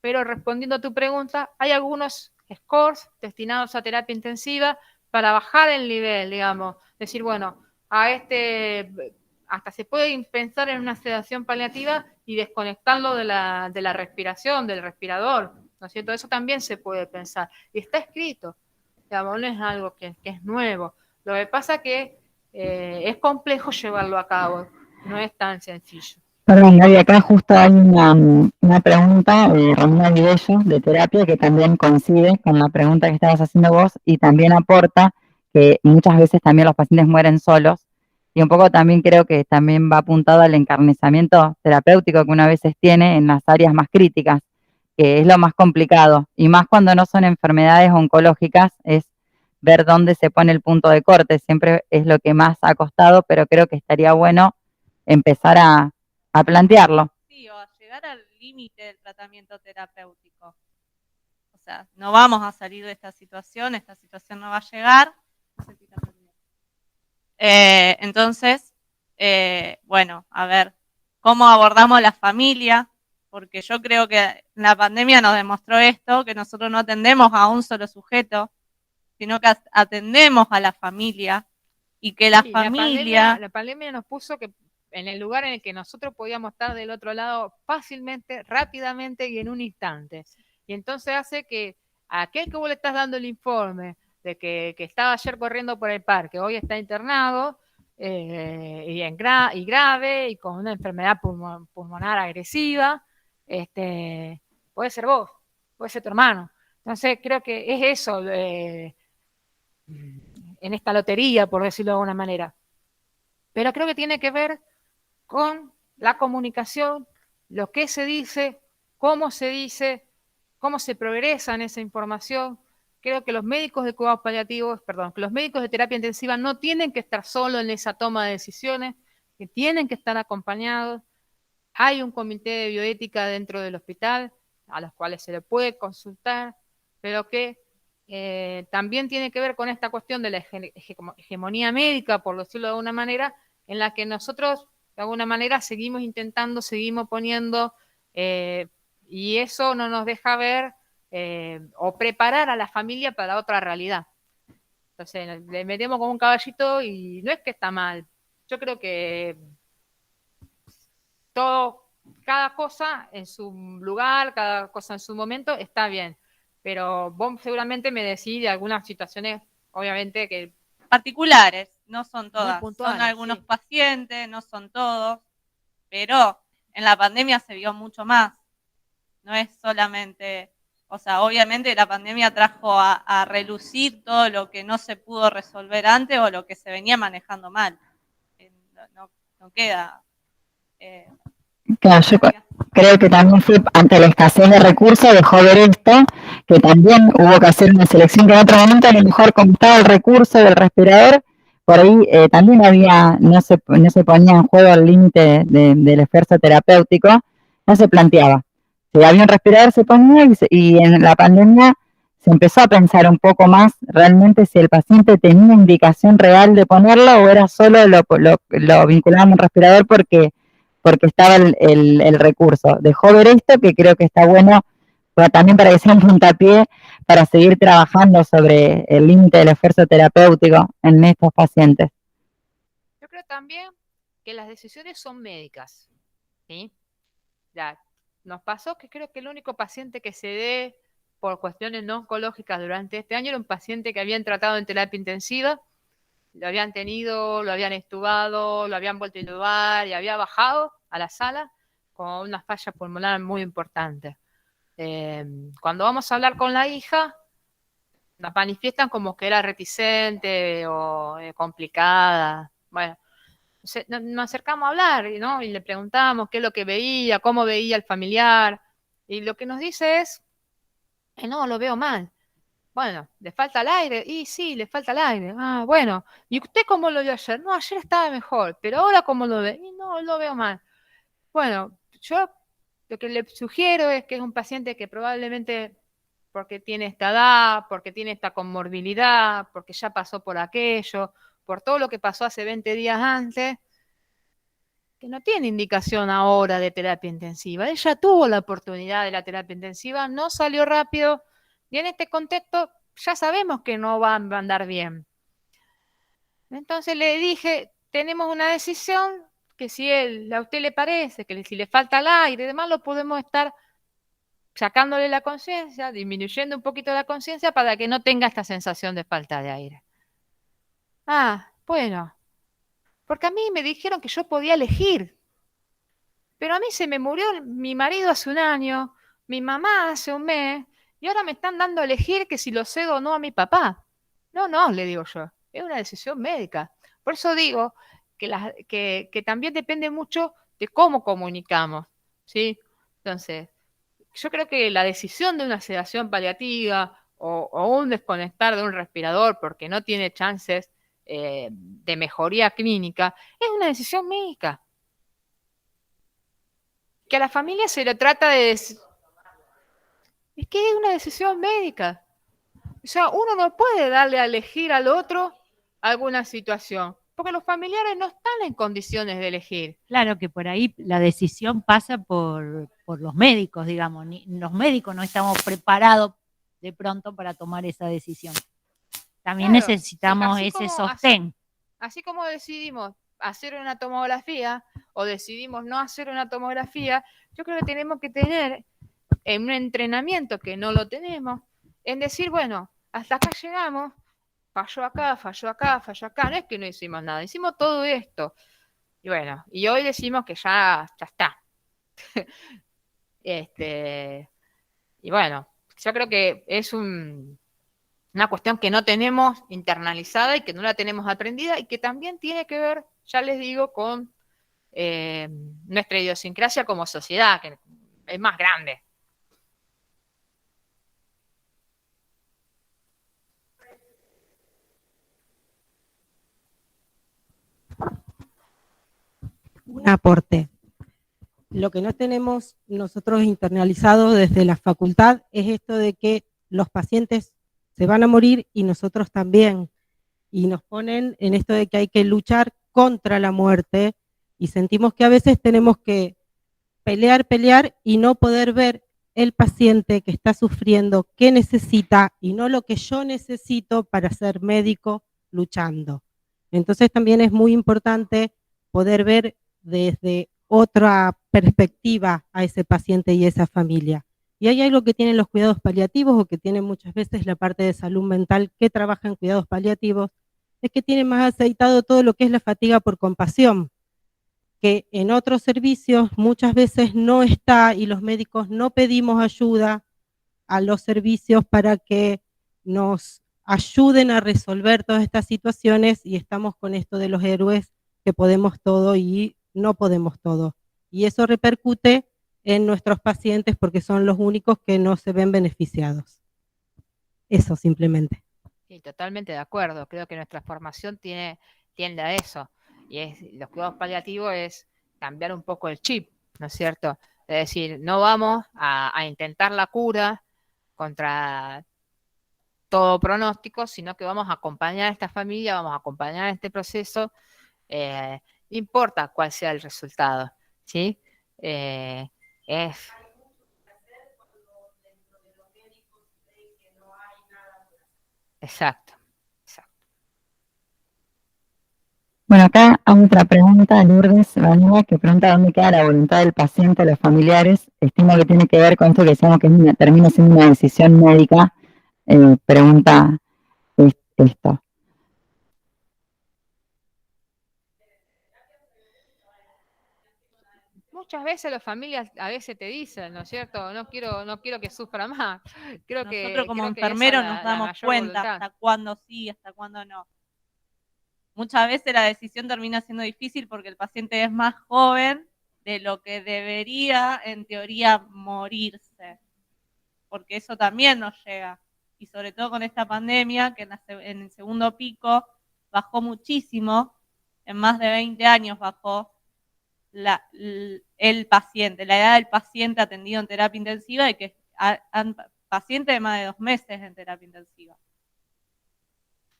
pero respondiendo a tu pregunta, hay algunos scores destinados a terapia intensiva para bajar el nivel, digamos. Decir, bueno, hasta se puede pensar en una sedación paliativa y desconectarlo de la respiración, del respirador, ¿no es cierto? Eso también se puede pensar. Y está escrito, digamos, no es algo que es nuevo. Lo que pasa es que es complejo llevarlo a cabo, no es tan sencillo. Perdón, Gaby, acá justo hay una pregunta de Romina Vidello de terapia que también coincide con la pregunta que estabas haciendo vos y también aporta que muchas veces también los pacientes mueren solos y un poco también creo que también va apuntado al encarnizamiento terapéutico que uno a veces tiene en las áreas más críticas, que es lo más complicado y más cuando no son enfermedades oncológicas, es ver dónde se pone el punto de corte, siempre es lo que más ha costado, pero creo que estaría bueno empezar a plantearlo. Sí, o a llegar al límite del tratamiento terapéutico. O sea, no vamos a salir de esta situación no va a llegar. Entonces, bueno, a ver, ¿cómo abordamos a la familia? Porque yo creo que la pandemia nos demostró esto, que nosotros no atendemos a un solo sujeto, sino que atendemos a la familia y que la familia... La pandemia nos puso que en el lugar en el que nosotros podíamos estar del otro lado fácilmente, rápidamente y en un instante. Y entonces hace que a aquel que vos le estás dando el informe de que estaba ayer corriendo por el parque, hoy está internado y grave y con una enfermedad pulmonar agresiva, puede ser vos, puede ser tu hermano. Entonces creo que es eso en esta lotería, por decirlo de alguna manera. Pero creo que tiene que ver con la comunicación, lo que se dice, cómo se progresa en esa información. Creo que los médicos de cuidados paliativos, que los médicos de terapia intensiva no tienen que estar solos en esa toma de decisiones, que tienen que estar acompañados. Hay un comité de bioética dentro del hospital, a los cuales se le puede consultar, pero que también tiene que ver con esta cuestión de la hegemonía médica, por decirlo de alguna manera, en la que nosotros de alguna manera seguimos intentando, seguimos poniendo, y eso no nos deja ver o preparar a la familia para otra realidad. Entonces le metemos como un caballito y no es que está mal. Yo creo que cada cosa en su lugar, cada cosa en su momento está bien. Pero vos seguramente me decís de algunas situaciones, obviamente, que particulares, no son todas. puntuales, son algunos sí. pacientes, no son todos, pero en la pandemia se vio mucho más. No es solamente, o sea, obviamente la pandemia trajo a relucir todo lo que no se pudo resolver antes o lo que se venía manejando mal. No queda. Claro, yo creo que también fue ante la escasez de recursos, dejó ver esto, que también hubo que hacer una selección, que en otro momento a lo mejor como estaba el recurso del respirador, por ahí también no se ponía en juego el límite del esfuerzo terapéutico, no se planteaba. Si había un respirador se ponía y en la pandemia se empezó a pensar un poco más realmente si el paciente tenía indicación real de ponerlo o era solo lo vinculado a un respirador porque estaba el recurso. Dejó ver esto, que creo que está bueno, pero también para que sea un puntapié para seguir trabajando sobre el límite del esfuerzo terapéutico en estos pacientes. Yo creo también que las decisiones son médicas, ¿sí? Ya, nos pasó que creo que el único paciente que se dé por cuestiones no oncológicas durante este año era un paciente que habían tratado en terapia intensiva, lo habían tenido, lo habían estubado, lo habían vuelto a intubar y había bajado a la sala con una falla pulmonar muy importante. Cuando vamos a hablar con la hija, nos manifiestan como que era reticente o complicada. Bueno, nos acercamos a hablar, ¿no? Y le preguntamos qué es lo que veía, cómo veía el familiar, y lo que nos dice es, no, lo veo mal. Bueno, ¿le falta el aire? Y sí, le falta el aire. Ah, bueno. ¿Y usted cómo lo vio ayer? No, ayer estaba mejor, pero ahora ¿cómo lo ve? Y no, lo veo mal. Bueno, yo lo que le sugiero es que es un paciente que probablemente, porque tiene esta edad, porque tiene esta comorbilidad, porque ya pasó por aquello, por todo lo que pasó hace 20 días antes, que no tiene indicación ahora de terapia intensiva. Ella tuvo la oportunidad de la terapia intensiva, no salió rápido, y en este contexto ya sabemos que no va a andar bien. Entonces le dije, tenemos una decisión que si a usted le parece, que si le falta el aire y demás, lo podemos estar sacándole la conciencia, disminuyendo un poquito la conciencia para que no tenga esta sensación de falta de aire. Ah, bueno, porque a mí me dijeron que yo podía elegir, pero a mí se me murió mi marido hace un año, mi mamá hace un mes, y ahora me están dando a elegir que si lo cedo o no a mi papá. No, no, le digo yo, es una decisión médica. Por eso digo que también depende mucho de cómo comunicamos, ¿sí? Entonces, yo creo que la decisión de una sedación paliativa o un desconectar de un respirador porque no tiene chances de mejoría clínica es una decisión médica. Que a la familia se le trata de decir, es que es una decisión médica. O sea, uno no puede darle a elegir al otro alguna situación, porque los familiares no están en condiciones de elegir. Claro que por ahí la decisión pasa por los médicos, digamos. Los médicos no estamos preparados de pronto para tomar esa decisión. También Claro, necesitamos sí, ese sostén. Así como decidimos hacer una tomografía o decidimos no hacer una tomografía, yo creo que tenemos que tener un entrenamiento que no lo tenemos, en decir, bueno, hasta acá llegamos, falló acá, falló acá, falló acá, no es que no hicimos nada, hicimos todo esto. Y bueno, y hoy decimos que ya está. Y bueno, yo creo que es una cuestión que no tenemos internalizada y que no la tenemos aprendida y que también tiene que ver, ya les digo, con nuestra idiosincrasia como sociedad, que es más grande. Un aporte. Lo que no tenemos nosotros internalizado desde la facultad es esto de que los pacientes se van a morir y nosotros también. Y nos ponen en esto de que hay que luchar contra la muerte y sentimos que a veces tenemos que pelear y no poder ver el paciente que está sufriendo, qué necesita y no lo que yo necesito para ser médico luchando. Entonces también es muy importante poder ver desde otra perspectiva a ese paciente y esa familia. Y hay algo que tienen los cuidados paliativos o que tienen muchas veces la parte de salud mental que trabaja en cuidados paliativos, es que tienen más aceitado todo lo que es la fatiga por compasión, que en otros servicios muchas veces no está y los médicos no pedimos ayuda a los servicios para que nos ayuden a resolver todas estas situaciones y estamos con esto de los héroes que podemos todo y no podemos todo. Y eso repercute en nuestros pacientes porque son los únicos que no se ven beneficiados. Eso simplemente. Sí, totalmente de acuerdo. Creo que nuestra formación tiende a eso. Y los cuidados paliativos es cambiar un poco el chip, ¿no es cierto? Es decir, no vamos a intentar la cura contra todo pronóstico, sino que vamos a acompañar a esta familia, vamos a acompañar este proceso, no importa cuál sea el resultado, ¿sí? Exacto. Bueno, acá hay otra pregunta, Lourdes Vanilla, que pregunta dónde queda la voluntad del paciente o los familiares. Estimo que tiene que ver con esto que decíamos que termina siendo una decisión médica. Pregunta esto. Muchas veces las familias a veces te dicen, ¿no es cierto? No quiero que sufra más. Nosotros como enfermeros nos damos cuenta hasta cuándo sí, hasta cuándo no. Muchas veces la decisión termina siendo difícil porque el paciente es más joven de lo que debería, en teoría, morirse. Porque eso también nos llega. Y sobre todo con esta pandemia, que en el segundo pico bajó muchísimo, en más de 20 años bajó el paciente, la edad del paciente atendido en terapia intensiva, y que pacientes de más de 2 meses en terapia intensiva.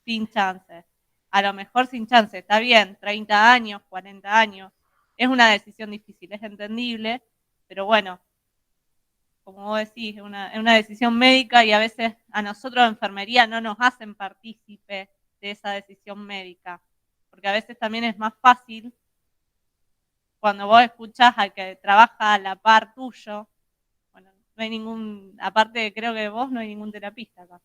Sin chance. A lo mejor sin chance, está bien, 30 años, 40 años, es una decisión difícil, es entendible, pero bueno, como vos decís, es una decisión médica y a veces a nosotros de enfermería no nos hacen partícipe de esa decisión médica, porque a veces también es más fácil cuando vos escuchás al que trabaja a la par tuyo. Bueno, no hay aparte creo que vos no hay ningún terapista acá,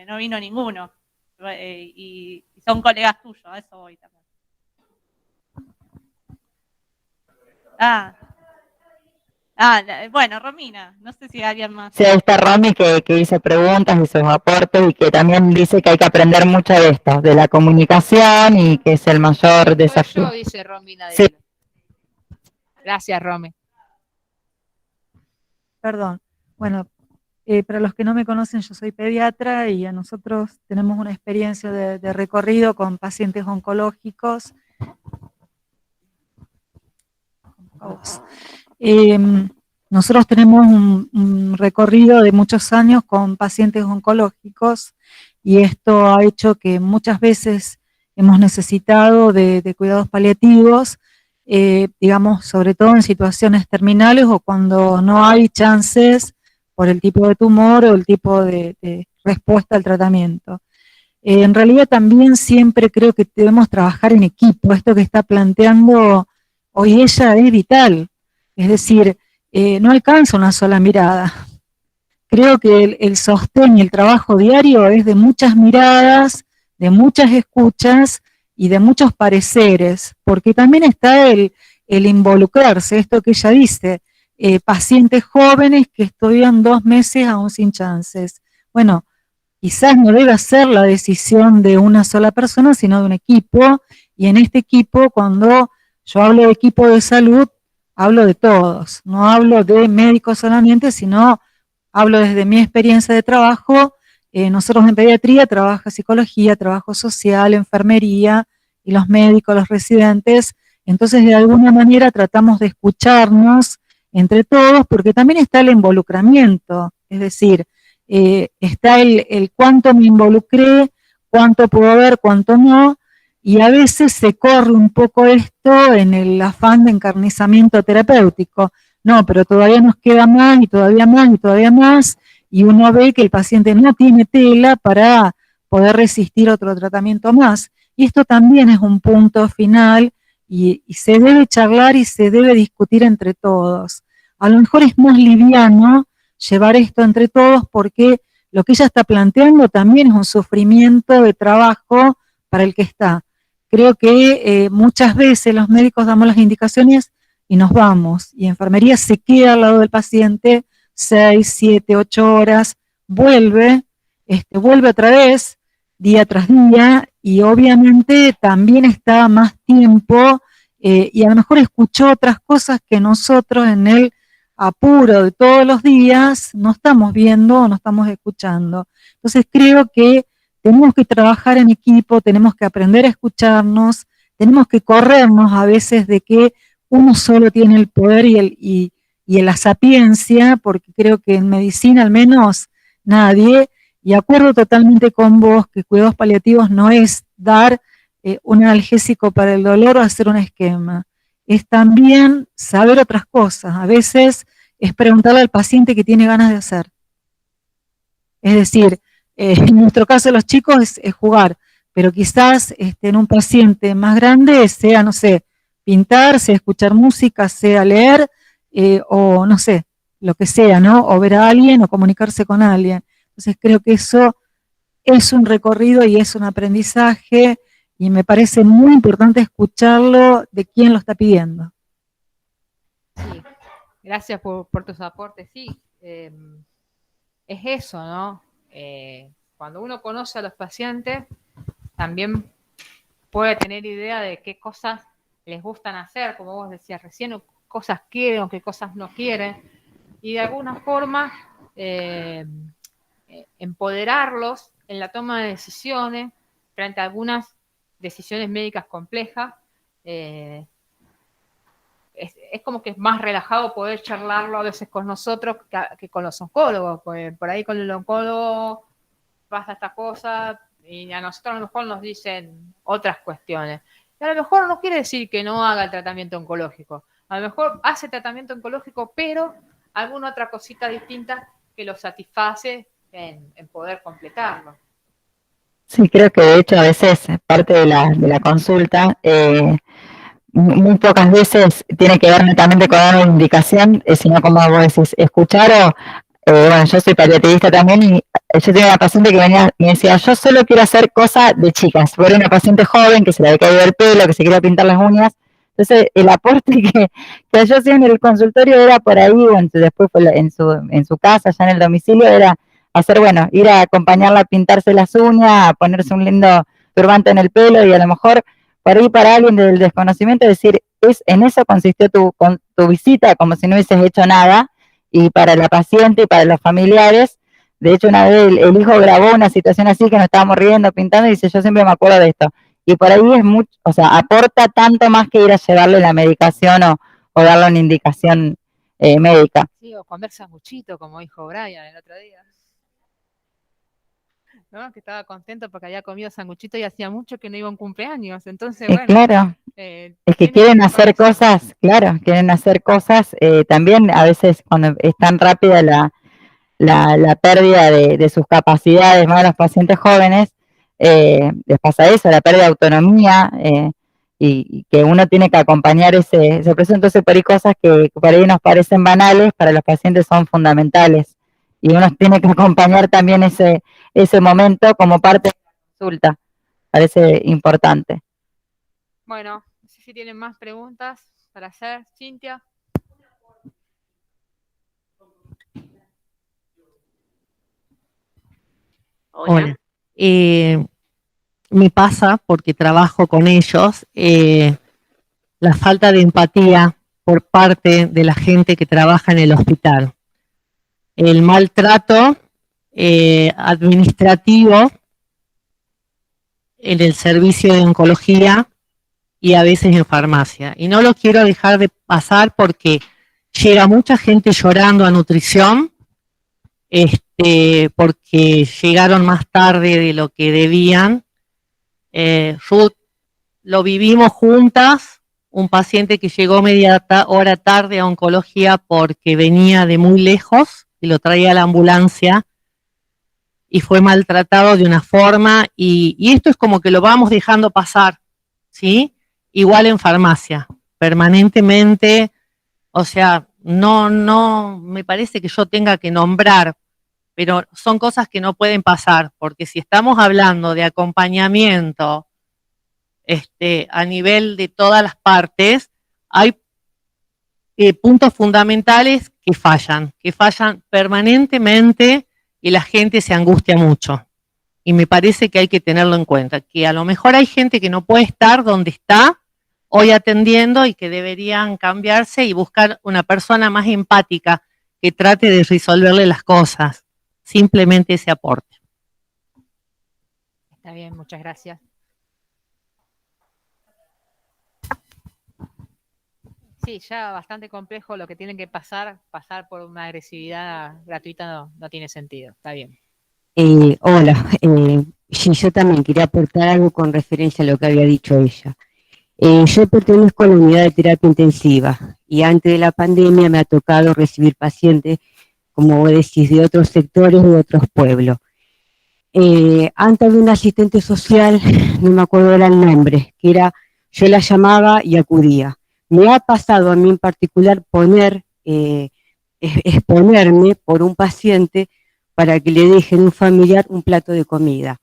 no vino ninguno. Y son colegas tuyos, a eso voy también. Bueno, Romina, no sé si alguien más. Sí, ahí está Romy que hizo preguntas y sus aportes y que también dice que hay que aprender mucho de esto, de la comunicación y que es el mayor desafío. Yo, dice Romina. Sí. Gracias, Romy. Perdón. Bueno, para los que no me conocen, yo soy pediatra y a nosotros tenemos una experiencia de recorrido con pacientes oncológicos. Nosotros tenemos un recorrido de muchos años con pacientes oncológicos y esto ha hecho que muchas veces hemos necesitado de cuidados paliativos, digamos, sobre todo en situaciones terminales o cuando no hay chances por el tipo de tumor o el tipo de respuesta al tratamiento. En realidad también siempre creo que debemos trabajar en equipo. Esto que está planteando hoy ella es vital. Es decir, no alcanza una sola mirada. Creo que el sostén y el trabajo diario es de muchas miradas, de muchas escuchas y de muchos pareceres, porque también está el involucrarse, esto que ella dice, pacientes jóvenes que estuvieron 2 meses aún sin chances. Bueno, quizás no debe ser la decisión de una sola persona, sino de un equipo, y en este equipo, cuando yo hablo de equipo de salud, hablo de todos, no hablo de médicos solamente, sino hablo desde mi experiencia de trabajo. Nosotros en pediatría trabaja psicología, trabajo social, enfermería, y los médicos, los residentes, entonces de alguna manera tratamos de escucharnos entre todos, porque también está el involucramiento, es decir, está el cuánto me involucré, cuánto puedo ver, cuánto no, y a veces se corre un poco esto en el afán de encarnizamiento terapéutico. No, pero todavía nos queda más y todavía más y todavía más, y uno ve que el paciente no tiene tela para poder resistir otro tratamiento más. Y esto también es un punto final y se debe charlar y se debe discutir entre todos. A lo mejor es más liviano llevar esto entre todos porque lo que ella está planteando también es un sufrimiento de trabajo para el que está. Creo que muchas veces los médicos damos las indicaciones y nos vamos, y enfermería se queda al lado del paciente 6, 7, 8 horas, vuelve otra vez, día tras día, y obviamente también está más tiempo, y a lo mejor escuchó otras cosas que nosotros en el apuro de todos los días no estamos viendo o no estamos escuchando. Entonces creo que tenemos que trabajar en equipo, tenemos que aprender a escucharnos, tenemos que corrernos a veces de que uno solo tiene el poder y la sapiencia, porque creo que en medicina al menos nadie, y acuerdo totalmente con vos que cuidados paliativos no es dar un analgésico para el dolor o hacer un esquema, es también saber otras cosas. A veces es preguntarle al paciente qué tiene ganas de hacer. Es decir, en nuestro caso los chicos es jugar, pero quizás en un paciente más grande sea, no sé, pintar, sea escuchar música, sea leer, o no sé, lo que sea, ¿no? O ver a alguien o comunicarse con alguien. Entonces creo que eso es un recorrido y es un aprendizaje y me parece muy importante escucharlo de quién lo está pidiendo. Sí, gracias por tus aportes. Sí, es eso, ¿no? Cuando uno conoce a los pacientes, también puede tener idea de qué cosas les gustan hacer, como vos decías recién, o cosas quieren o qué cosas no quieren, y de alguna forma empoderarlos en la toma de decisiones frente a algunas decisiones médicas complejas. Es como que es más relajado poder charlarlo a veces con nosotros que con los oncólogos, porque por ahí con el oncólogo pasa esta cosa y a nosotros a lo mejor nos dicen otras cuestiones. Y a lo mejor no quiere decir que no haga el tratamiento oncológico. A lo mejor hace tratamiento oncológico, pero alguna otra cosita distinta que lo satisface en poder completarlo. Sí, creo que de hecho a veces parte de la consulta, muy pocas veces tiene que ver netamente con dar una indicación, sino como vos decís, escuchar o, bueno, yo soy paliativista también y yo tenía una paciente que venía y me decía, yo solo quiero hacer cosas de chicas, porque era una paciente joven que se le había caído el pelo, que se quería pintar las uñas, entonces el aporte que yo hacía en el consultorio era por ahí, bueno, después fue en su casa, ya en el domicilio, era hacer, bueno, ir a acompañarla a pintarse las uñas, a ponerse un lindo turbante en el pelo y a lo mejor por ahí para alguien del desconocimiento decir, en eso consistió tu visita, como si no hubieses hecho nada, y para la paciente y para los familiares, de hecho una vez el hijo grabó una situación así que nos estábamos riendo, pintando, y dice, yo siempre me acuerdo de esto, y por ahí es mucho, o sea, aporta tanto más que ir a llevarle la medicación o darle una indicación médica. Sí, o comer sanguchito, como dijo Brian el otro día. ¿No? Que estaba contento porque había comido sanguchito y hacía mucho que no iba a un cumpleaños. Entonces, bueno. Claro, es que quieren hacer cosas, claro, quieren hacer cosas. También a veces cuando es tan rápida la pérdida de sus capacidades, más a los pacientes jóvenes, les pasa eso, la pérdida de autonomía, y que uno tiene que acompañar ese proceso. Entonces, por ahí cosas que por ahí nos parecen banales, para los pacientes son fundamentales. Y uno tiene que acompañar también ese momento como parte de la consulta. Parece importante. Bueno, no sé si tienen más preguntas para hacer. Cintia. Hola. Me pasa, porque trabajo con ellos, la falta de empatía por parte de la gente que trabaja en el hospital. El maltrato administrativo en el servicio de oncología y a veces en farmacia. Y no lo quiero dejar de pasar porque llega mucha gente llorando a nutrición, porque llegaron más tarde de lo que debían. Ruth, lo vivimos juntas, un paciente que llegó media hora tarde a oncología porque venía de muy lejos y lo traía a la ambulancia y fue maltratado de una forma, y esto es como que lo vamos dejando pasar, ¿sí? Igual en farmacia, permanentemente, o sea, no me parece que yo tenga que nombrar, pero son cosas que no pueden pasar, porque si estamos hablando de acompañamiento a nivel de todas las partes, hay puntos fundamentales que fallan permanentemente y la gente se angustia mucho. Y me parece que hay que tenerlo en cuenta, que a lo mejor hay gente que no puede estar donde está hoy atendiendo y que deberían cambiarse y buscar una persona más empática que trate de resolverle las cosas. Simplemente ese aporte. Está bien, muchas gracias. Sí, ya bastante complejo lo que tienen que pasar por una agresividad gratuita no tiene sentido, está bien. Hola, sí, yo también quería aportar algo con referencia a lo que había dicho ella. Yo pertenezco a la unidad de terapia intensiva y antes de la pandemia me ha tocado recibir pacientes, como vos decís, de otros sectores, de otros pueblos. Antes de un asistente social, no me acuerdo era el nombre, que era, yo la llamaba y acudía. Me ha pasado a mí en particular exponerme por un paciente para que le dejen a un familiar un plato de comida.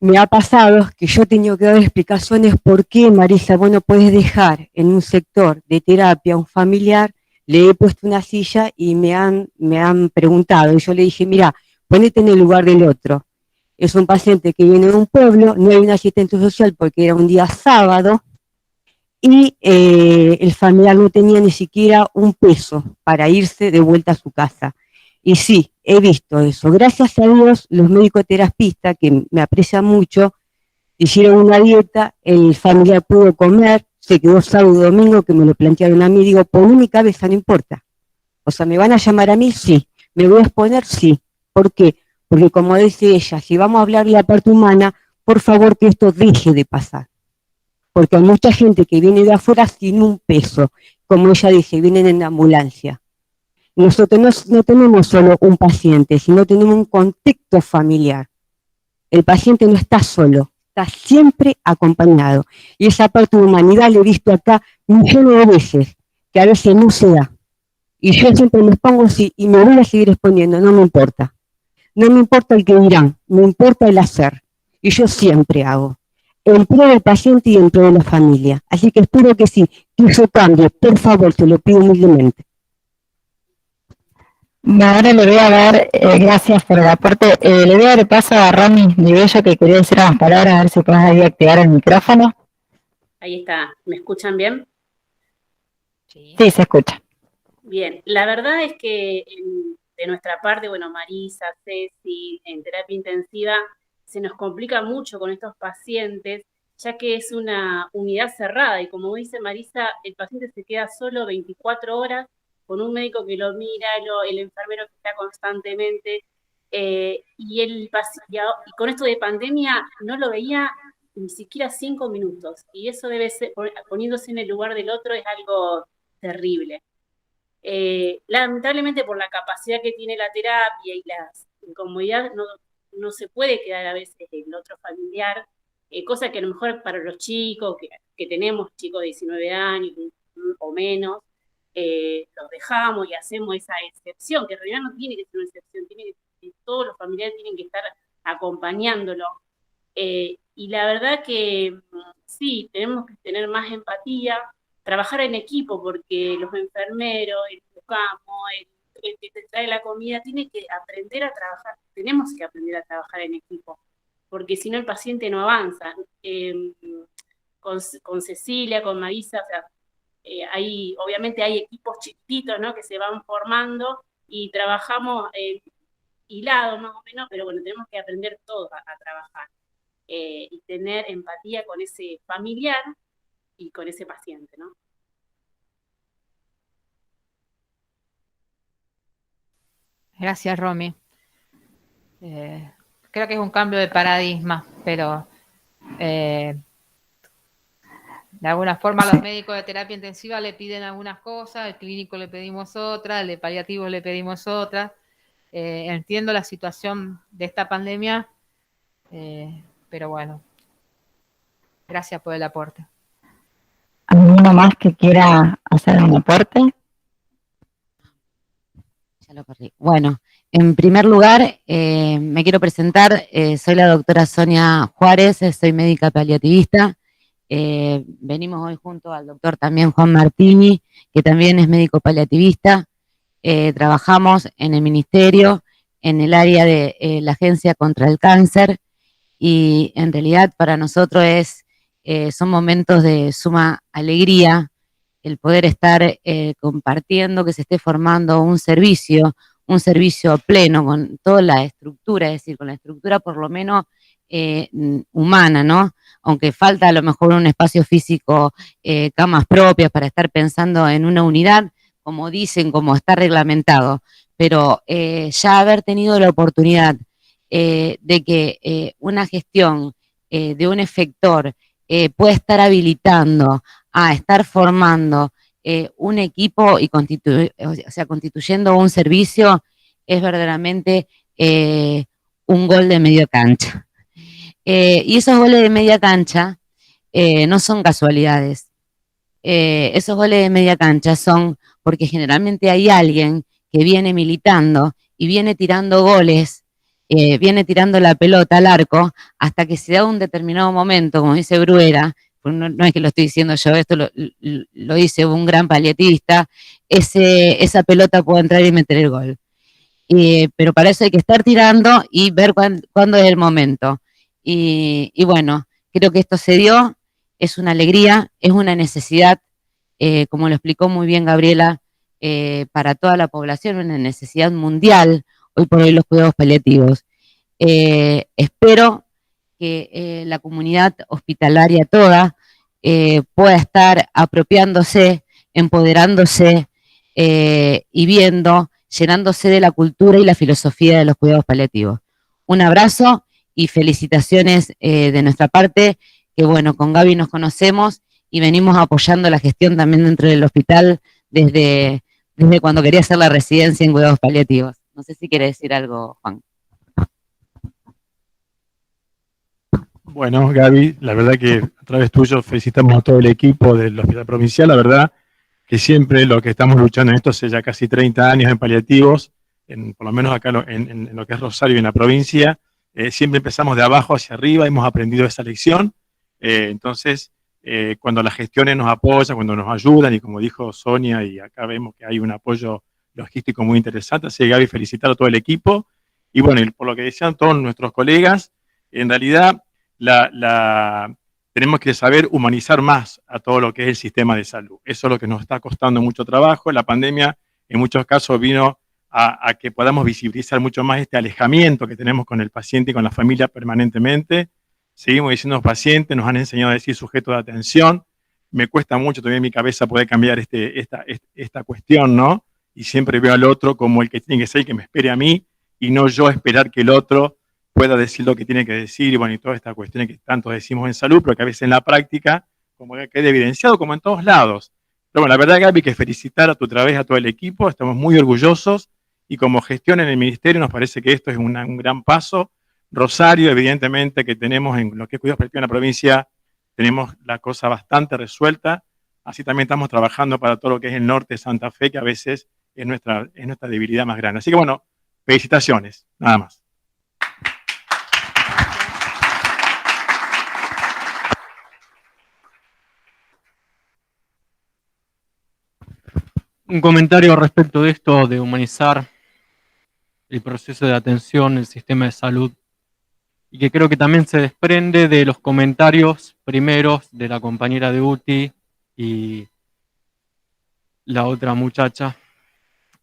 Me ha pasado que yo he tenido que dar explicaciones por qué, Marisa, vos no puedes dejar en un sector de terapia a un familiar, le he puesto una silla y me han preguntado, y yo le dije, mira, ponete en el lugar del otro. Es un paciente que viene de un pueblo, no hay un asistente social porque era un día sábado, y el familiar no tenía ni siquiera un peso para irse de vuelta a su casa. Y sí, he visto eso. Gracias a Dios, los médicos terapistas, que me aprecian mucho, hicieron una dieta, el familiar pudo comer, se quedó sábado y domingo, que me lo plantearon a mí, digo, por mi cabeza no importa. O sea, ¿me van a llamar a mí? Sí. ¿Me voy a exponer? Sí. ¿Por qué? Porque como dice ella, si vamos a hablar de la parte humana, por favor que esto deje de pasar. Porque hay mucha gente que viene de afuera sin un peso, como ella dice, vienen en ambulancia. Nosotros no tenemos solo un paciente, sino tenemos un contexto familiar. El paciente no está solo, está siempre acompañado. Y esa parte de humanidad la he visto acá millones de veces, que a veces no se da. Y yo siempre me pongo así y me voy a seguir exponiendo, no me importa. No me importa el que dirán, me importa el hacer. Y yo siempre hago. En pro del paciente y en pro de la familia. Así que espero que sí, que eso cambie. Por favor, te lo pido humildemente. Ahora le voy a dar, gracias por el aporte, le voy a dar paso a Rami Bello que quería decir unas palabras, a ver si puedes ahí activar el micrófono. Ahí está, ¿me escuchan bien? Sí, se escucha. Bien, la verdad es que de nuestra parte, bueno, Marisa, Ceci, en terapia intensiva, se nos complica mucho con estos pacientes, ya que es una unidad cerrada y como dice Marisa, el paciente se queda solo 24 horas con un médico que lo mira, el enfermero que está constantemente, y con esto de pandemia no lo veía ni siquiera 5 minutos, y eso debe ser, poniéndose en el lugar del otro, es algo terrible. Lamentablemente por la capacidad que tiene la terapia y la incomodidad no se puede quedar a veces el otro familiar, cosa que a lo mejor para los chicos que tenemos chicos de 19 años o menos, los dejamos y hacemos esa excepción, que en realidad no tiene que ser una excepción, todos los familiares tienen que estar acompañándolo. Y la verdad que sí, tenemos que tener más empatía, trabajar en equipo, porque los enfermeros, el mucamo, el que te trae la comida, tiene que aprender a trabajar, tenemos que aprender a trabajar en equipo, porque si no el paciente no avanza. Con Cecilia, con Marisa, o sea, obviamente hay equipos chiquitos, ¿no?, que se van formando y trabajamos hilados más o menos, pero bueno, tenemos que aprender todos a trabajar y tener empatía con ese familiar y con ese paciente, ¿no? Gracias, Romy. Creo que es un cambio de paradigma, pero de alguna forma los médicos de terapia intensiva le piden algunas cosas, al clínico le pedimos otras, al de paliativo le pedimos otras. Entiendo la situación de esta pandemia, pero bueno, gracias por el aporte. ¿Alguno más que quiera hacer un aporte? Ya lo perdí. Bueno, en primer lugar, me quiero presentar. Soy la doctora Sonia Juárez, soy médica paliativista. Venimos hoy junto al doctor también Juan Martini, que también es médico paliativista. Trabajamos en el ministerio, en el área de la Agencia contra el Cáncer, y en realidad para nosotros son momentos de suma alegría el poder estar compartiendo, que se esté formando un servicio pleno con toda la estructura, es decir, con la estructura por lo menos humana, ¿no? Aunque falta a lo mejor un espacio físico, camas propias para estar pensando en una unidad, como dicen, como está reglamentado, pero ya haber tenido la oportunidad de que una gestión de un efector puede estar habilitando a estar formando un equipo y constituyendo un servicio, es verdaderamente un gol de media cancha. Y esos goles de media cancha no son casualidades. Esos goles de media cancha son porque generalmente hay alguien que viene militando y viene tirando goles, viene tirando la pelota al arco hasta que se da un determinado momento, como dice Bruera, no es que lo estoy diciendo yo, esto lo dice un gran paliativista, esa pelota puede entrar y meter el gol. Pero para eso hay que estar tirando y ver cuándo es el momento. Y bueno, creo que esto se dio, es una alegría, es una necesidad, como lo explicó muy bien Gabriela, para toda la población, una necesidad mundial, hoy por hoy los cuidados paliativos. Espero que la comunidad hospitalaria toda pueda estar apropiándose, empoderándose y viendo, llenándose de la cultura y la filosofía de los cuidados paliativos. Un abrazo y felicitaciones de nuestra parte, que bueno, con Gaby nos conocemos y venimos apoyando la gestión también dentro del hospital desde cuando quería hacer la residencia en cuidados paliativos. No sé si quiere decir algo, Juan. Bueno, Gaby, la verdad que a través tuyo felicitamos a todo el equipo del Hospital Provincial. La verdad que siempre lo que estamos luchando en esto hace ya casi 30 años en paliativos, por lo menos acá en lo que es Rosario y en la provincia, siempre empezamos de abajo hacia arriba, hemos aprendido esa lección. Entonces, cuando las gestiones nos apoyan, cuando nos ayudan, y como dijo Sonia, y acá vemos que hay un apoyo logístico muy interesante, así que Gaby, felicitar a todo el equipo. Y bueno, por lo que decían todos nuestros colegas, en realidad tenemos que saber humanizar más a todo lo que es el sistema de salud. Eso es lo que nos está costando mucho trabajo. La pandemia en muchos casos vino a que podamos visibilizar mucho más este alejamiento que tenemos con el paciente y con la familia permanentemente. Seguimos diciendo pacientes, nos han enseñado a decir sujeto de atención. Me cuesta mucho todavía en mi cabeza poder cambiar esta cuestión, ¿no? Y siempre veo al otro como el que tiene que ser, que me espere a mí, y no yo esperar que el otro pueda decir lo que tiene que decir, y bueno, y todas estas cuestiones que tanto decimos en salud, pero que a veces en la práctica, como queda evidenciado, como en todos lados. Pero bueno, la verdad, Gaby, que felicitar a tu través a todo el equipo, estamos muy orgullosos, y como gestión en el ministerio nos parece que esto es un gran paso. Rosario, evidentemente, que tenemos en lo que es cuidados paliativos en la provincia, tenemos la cosa bastante resuelta, así también estamos trabajando para todo lo que es el norte de Santa Fe, que a veces es nuestra debilidad más grande. Así que bueno, felicitaciones, nada más. Un comentario respecto de esto de humanizar el proceso de atención, el sistema de salud, y que creo que también se desprende de los comentarios primeros de la compañera de UTI y la otra muchacha,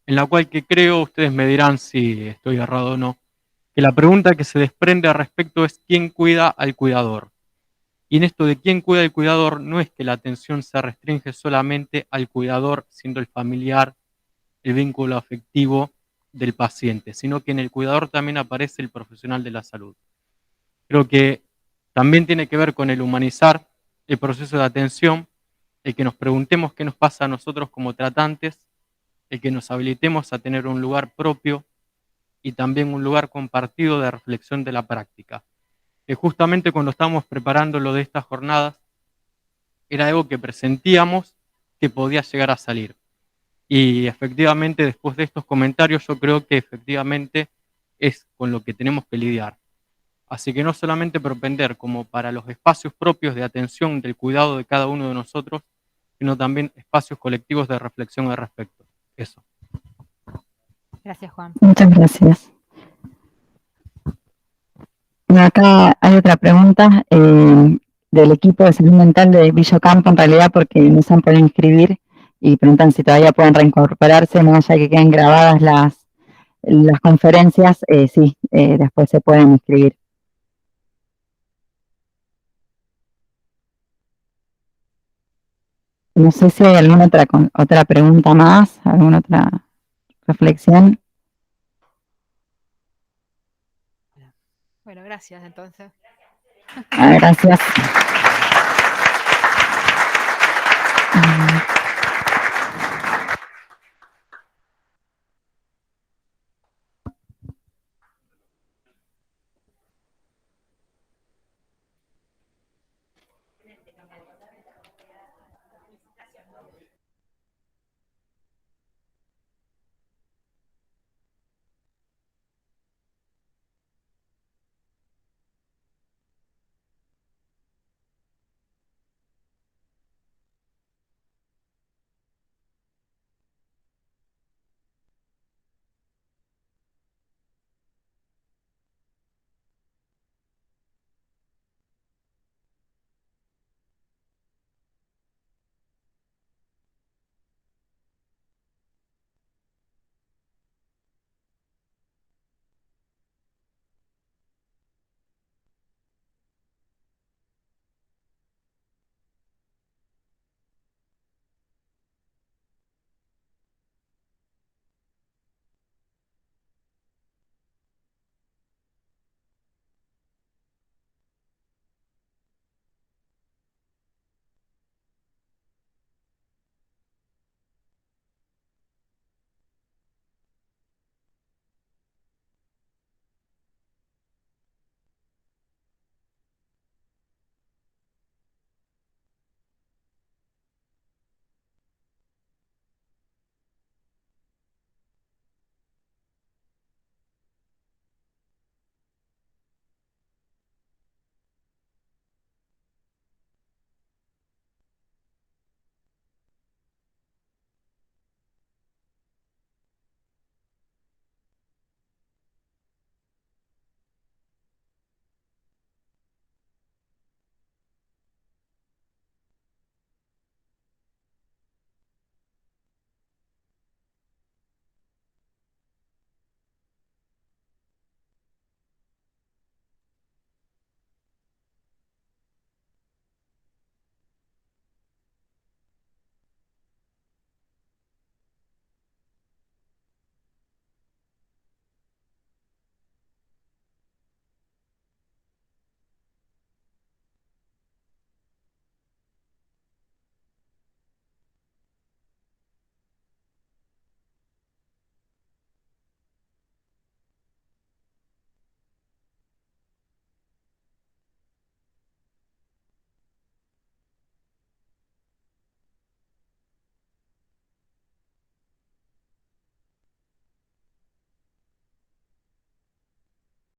en la cual que creo, ustedes me dirán si estoy errado o no, que la pregunta que se desprende al respecto es ¿quién cuida al cuidador? Y en esto de quién cuida al cuidador no es que la atención se restringe solamente al cuidador, siendo el familiar, el vínculo afectivo del paciente, sino que en el cuidador también aparece el profesional de la salud. Creo que también tiene que ver con el humanizar el proceso de atención, el que nos preguntemos qué nos pasa a nosotros como tratantes, el que nos habilitemos a tener un lugar propio y también un lugar compartido de reflexión de la práctica. Que justamente cuando estábamos preparando lo de estas jornadas, era algo que presentíamos que podía llegar a salir. Y efectivamente, después de estos comentarios, yo creo que efectivamente es con lo que tenemos que lidiar. Así que no solamente propender como para los espacios propios de atención del cuidado de cada uno de nosotros, sino también espacios colectivos de reflexión al respecto. Eso. Gracias, Juan. Muchas gracias. Acá hay otra pregunta del equipo de salud mental de Villocampo, en realidad porque no se han podido inscribir y preguntan si todavía pueden reincorporarse, más allá de que queden grabadas las conferencias, sí, después se pueden inscribir. No sé si hay alguna otra pregunta más, alguna otra reflexión. Bueno, gracias entonces. Gracias.